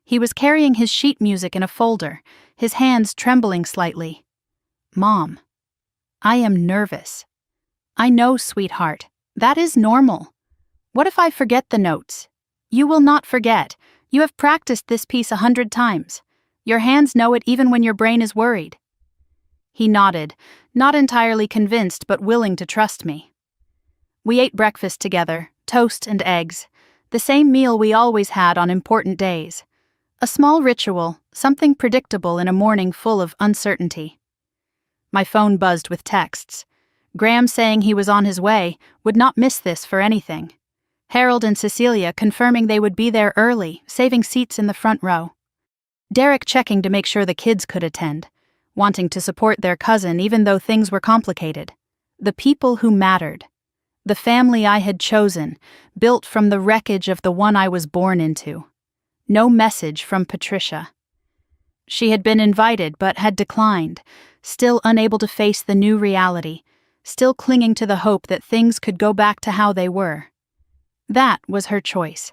He was carrying his sheet music in a folder, his hands trembling slightly. "Mom, I am nervous." "I know, sweetheart. That is normal. What if I forget the notes?" "You will not forget. You have practiced this piece 100 times. Your hands know it even when your brain is worried." He nodded, not entirely convinced but willing to trust me. We ate breakfast together, toast and eggs, the same meal we always had on important days. A small ritual, something predictable in a morning full of uncertainty. My phone buzzed with texts. Graham saying he was on his way, would not miss this for anything. Harold and Cecilia confirming they would be there early, saving seats in the front row. Derek checking to make sure the kids could attend, wanting to support their cousin even though things were complicated. The people who mattered. The family I had chosen, built from the wreckage of the one I was born into. No message from Patricia. She had been invited but had declined, still unable to face the new reality, still clinging to the hope that things could go back to how they were. That was her choice.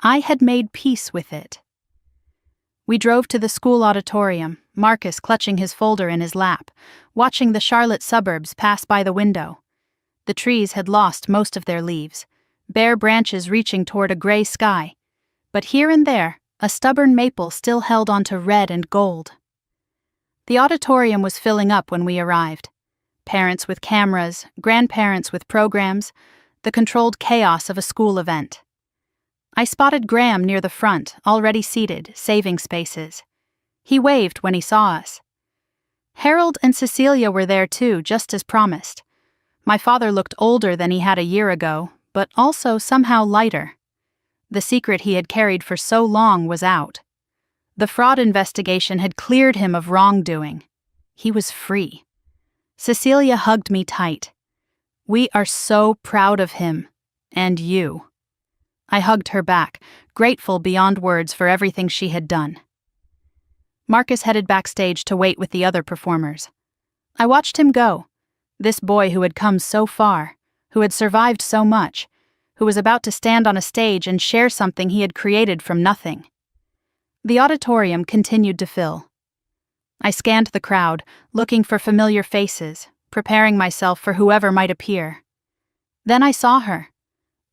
I had made peace with it. We drove to the school auditorium, Marcus clutching his folder in his lap, watching the Charlotte suburbs pass by the window. The trees had lost most of their leaves, bare branches reaching toward a gray sky, but here and there, a stubborn maple still held onto red and gold. The auditorium was filling up when we arrived. Parents with cameras, grandparents with programs, the controlled chaos of a school event. I spotted Graham near the front, already seated, saving spaces. He waved when he saw us. Harold and Cecilia were there too, just as promised. My father looked older than he had a year ago, but also somehow lighter. The secret he had carried for so long was out. The fraud investigation had cleared him of wrongdoing. He was free. Cecilia hugged me tight. "We are so proud of him. And you." I hugged her back, grateful beyond words for everything she had done. Marcus headed backstage to wait with the other performers. I watched him go. This boy who had come so far, who had survived so much, who was about to stand on a stage and share something he had created from nothing. The auditorium continued to fill. I scanned the crowd, looking for familiar faces, preparing myself for whoever might appear. Then I saw her,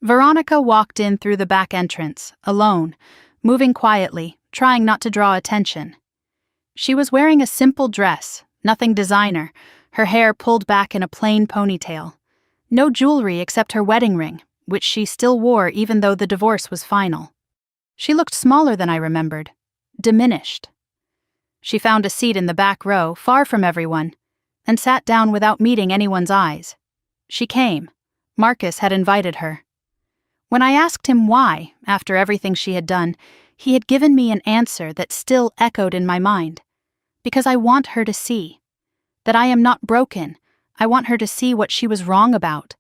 Veronica walked in through the back entrance, alone, moving quietly, trying not to draw attention. She was wearing a simple dress, nothing designer, her hair pulled back in a plain ponytail. No jewelry except her wedding ring, which she still wore even though the divorce was final. She looked smaller than I remembered, diminished. She found a seat in the back row, far from everyone, and sat down without meeting anyone's eyes. She came. Marcus had invited her. When I asked him why, after everything she had done, he had given me an answer that still echoed in my mind. Because I want her to see. That I am not broken. I want her to see what she was wrong about.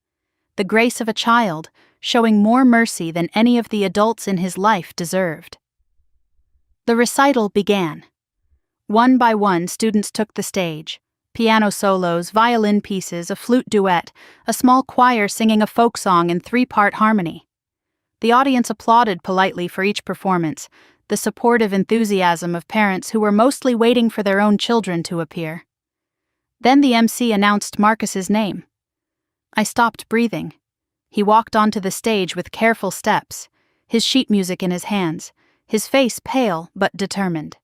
The grace of a child, showing more mercy than any of the adults in his life deserved. The recital began. One by one, students took the stage. Piano solos, violin pieces, a flute duet, a small choir singing a folk song in 3-part harmony. The audience applauded politely for each performance, the supportive enthusiasm of parents who were mostly waiting for their own children to appear. Then the MC announced Marcus's name. I stopped breathing. He walked onto the stage with careful steps, his sheet music in his hands, his face pale but determined.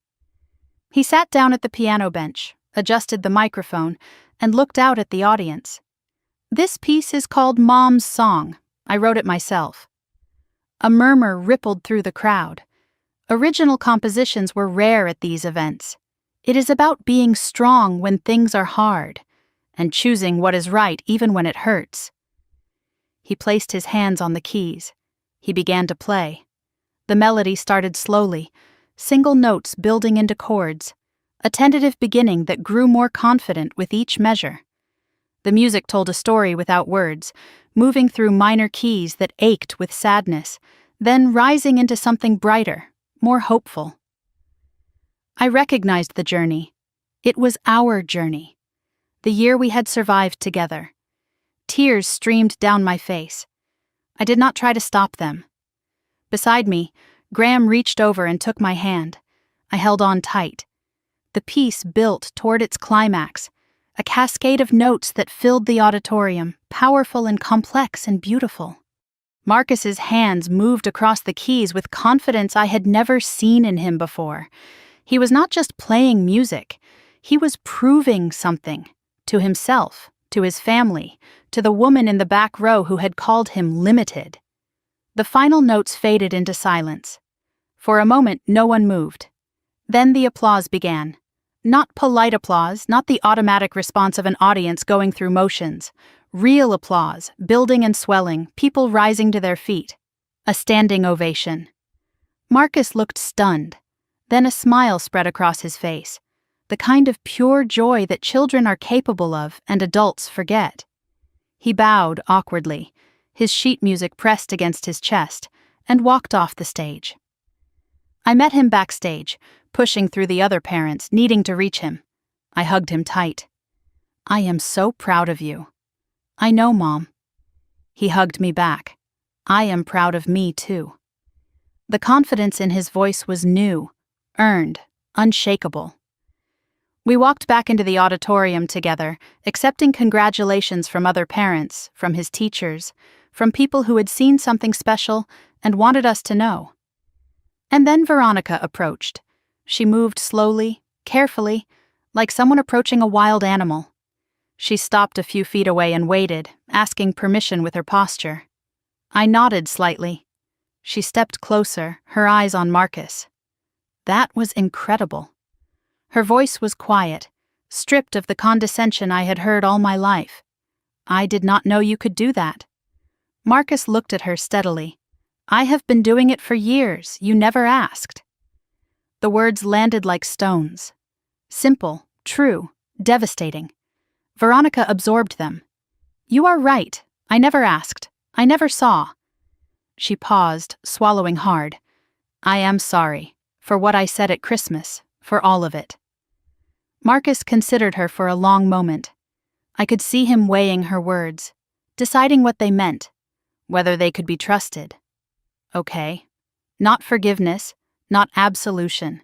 He sat down at the piano bench, adjusted the microphone, and looked out at the audience. This piece is called Mom's Song. I wrote it myself. A murmur rippled through the crowd. Original compositions were rare at these events. It is about being strong when things are hard, and choosing what is right even when it hurts. He placed his hands on the keys. He began to play. The melody started slowly, single notes building into chords, a tentative beginning that grew more confident with each measure. The music told a story without words, moving through minor keys that ached with sadness, then rising into something brighter, more hopeful. I recognized the journey. It was our journey. The year we had survived together. Tears streamed down my face. I did not try to stop them. Beside me, Graham reached over and took my hand. I held on tight. The piece built toward its climax, a cascade of notes that filled the auditorium, powerful and complex and beautiful. Marcus's hands moved across the keys with confidence I had never seen in him before. He was not just playing music, he was proving something, to himself, to his family, to the woman in the back row who had called him limited. The final notes faded into silence. For a moment, no one moved. Then the applause began. Not polite applause, not the automatic response of an audience going through motions. Real applause, building and swelling, people rising to their feet. A standing ovation. Marcus looked stunned. Then a smile spread across his face. The kind of pure joy that children are capable of and adults forget. He bowed awkwardly, his sheet music pressed against his chest, and walked off the stage. I met him backstage, pushing through the other parents, needing to reach him. I hugged him tight. I am so proud of you. I know, Mom. He hugged me back. I am proud of me, too. The confidence in his voice was new, earned, unshakable. We walked back into the auditorium together, accepting congratulations from other parents, from his teachers, from people who had seen something special and wanted us to know. And then Veronica approached. She moved slowly, carefully, like someone approaching a wild animal. She stopped a few feet away and waited, asking permission with her posture. I nodded slightly. She stepped closer, her eyes on Marcus. That was incredible. Her voice was quiet, stripped of the condescension I had heard all my life. I did not know you could do that. Marcus looked at her steadily. I have been doing it for years. You never asked. The words landed like stones. Simple, true, devastating. Veronica absorbed them. You are right. I never asked. I never saw. She paused, swallowing hard. I am sorry. For what I said at Christmas. For all of it. Marcus considered her for a long moment. I could see him weighing her words, deciding what they meant, whether they could be trusted. Okay. Not forgiveness, not absolution.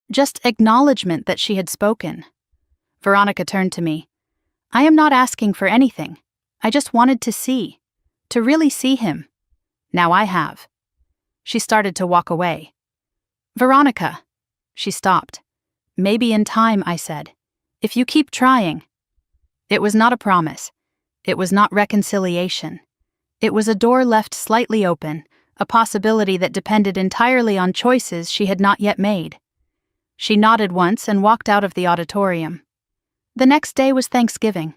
Just acknowledgement that she had spoken. Veronica turned to me. I am not asking for anything. I just wanted to see. To really see him. Now I have. She started to walk away. Veronica. She stopped. Maybe in time, I said. If you keep trying. It was not a promise. It was not reconciliation. It was a door left slightly open, a possibility that depended entirely on choices she had not yet made. She nodded once and walked out of the auditorium. The next day was Thanksgiving.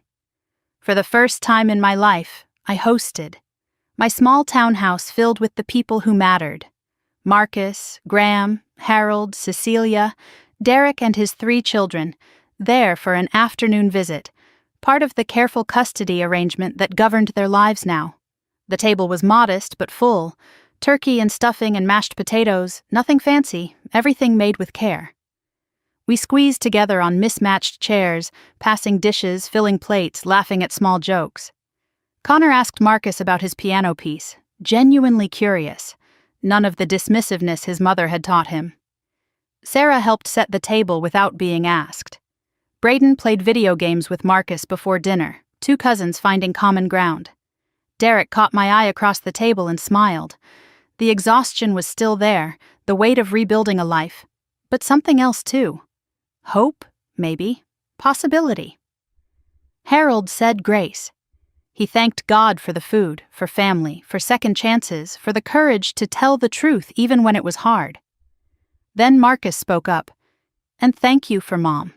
For the first time in my life, I hosted. My small townhouse filled with the people who mattered. Marcus, Graham, Harold, Cecilia, Derek and his 3 children, there for an afternoon visit, part of the careful custody arrangement that governed their lives now. The table was modest but full, turkey and stuffing and mashed potatoes, nothing fancy, everything made with care. We squeezed together on mismatched chairs, passing dishes, filling plates, laughing at small jokes. Connor asked Marcus about his piano piece, genuinely curious, none of the dismissiveness his mother had taught him. Sarah helped set the table without being asked. Braden played video games with Marcus before dinner, 2 cousins finding common ground. Derek caught my eye across the table and smiled. The exhaustion was still there, the weight of rebuilding a life, but something else too. Hope, maybe, possibility. Harold said grace. He thanked God for the food, for family, for second chances, for the courage to tell the truth even when it was hard. Then Marcus spoke up. And thank you for Mom.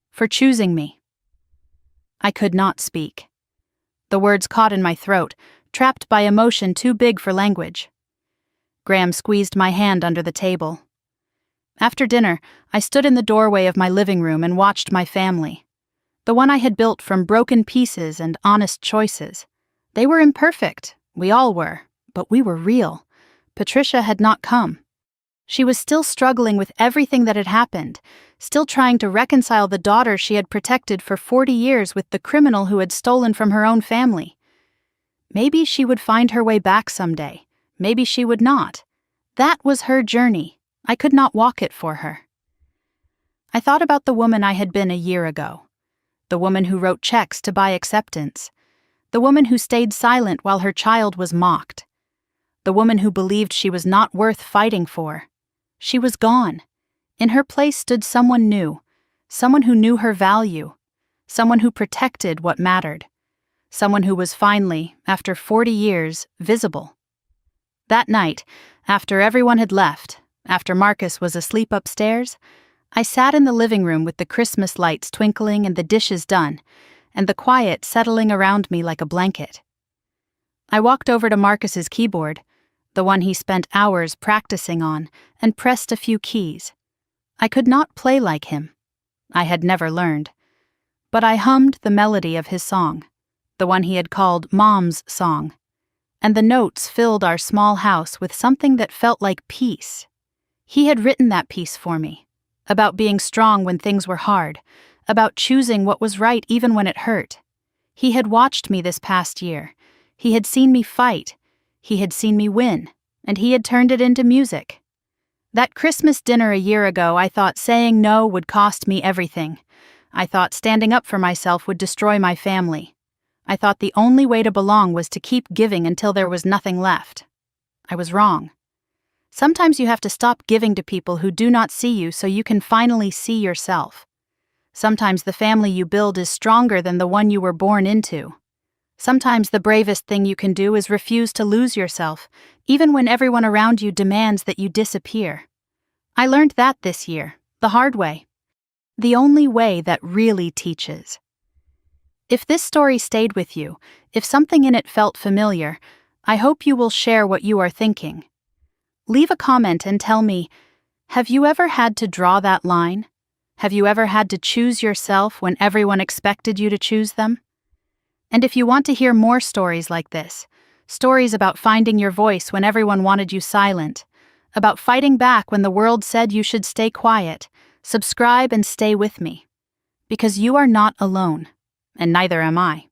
For choosing me. I could not speak. The words caught in my throat, trapped by emotion too big for language. Graham squeezed my hand under the table. After dinner, I stood in the doorway of my living room and watched my family. The one I had built from broken pieces and honest choices. They were imperfect, we all were, but we were real. Patricia had not come. She was still struggling with everything that had happened, still trying to reconcile the daughter she had protected for 40 years with the criminal who had stolen from her own family. Maybe she would find her way back someday. Maybe she would not. That was her journey. I could not walk it for her. I thought about the woman I had been a year ago. The woman who wrote checks to buy acceptance. The woman who stayed silent while her child was mocked. The woman who believed she was not worth fighting for. She was gone. In her place stood someone new, someone who knew her value, someone who protected what mattered, someone who was finally, after 40 years, visible. That night, after everyone had left, after Marcus was asleep upstairs, I sat in the living room with the Christmas lights twinkling and the dishes done, and the quiet settling around me like a blanket. I walked over to Marcus's keyboard, the one he spent hours practicing on, and pressed a few keys. I could not play like him. I had never learned. But I hummed the melody of his song, the one he had called Mom's Song, and the notes filled our small house with something that felt like peace. He had written that piece for me, about being strong when things were hard, about choosing what was right even when it hurt. He had watched me this past year. He had seen me fight. He had seen me win, and he had turned it into music. That Christmas dinner a year ago, I thought saying no would cost me everything. I thought standing up for myself would destroy my family. I thought the only way to belong was to keep giving until there was nothing left. I was wrong. Sometimes you have to stop giving to people who do not see you so you can finally see yourself. Sometimes the family you build is stronger than the one you were born into. Sometimes the bravest thing you can do is refuse to lose yourself, even when everyone around you demands that you disappear. I learned that this year, the hard way. The only way that really teaches. If this story stayed with you, if something in it felt familiar, I hope you will share what you are thinking. Leave a comment and tell me, have you ever had to draw that line? Have you ever had to choose yourself when everyone expected you to choose them? And if you want to hear more stories like this, stories about finding your voice when everyone wanted you silent, about fighting back when the world said you should stay quiet, subscribe and stay with me. Because you are not alone, and neither am I.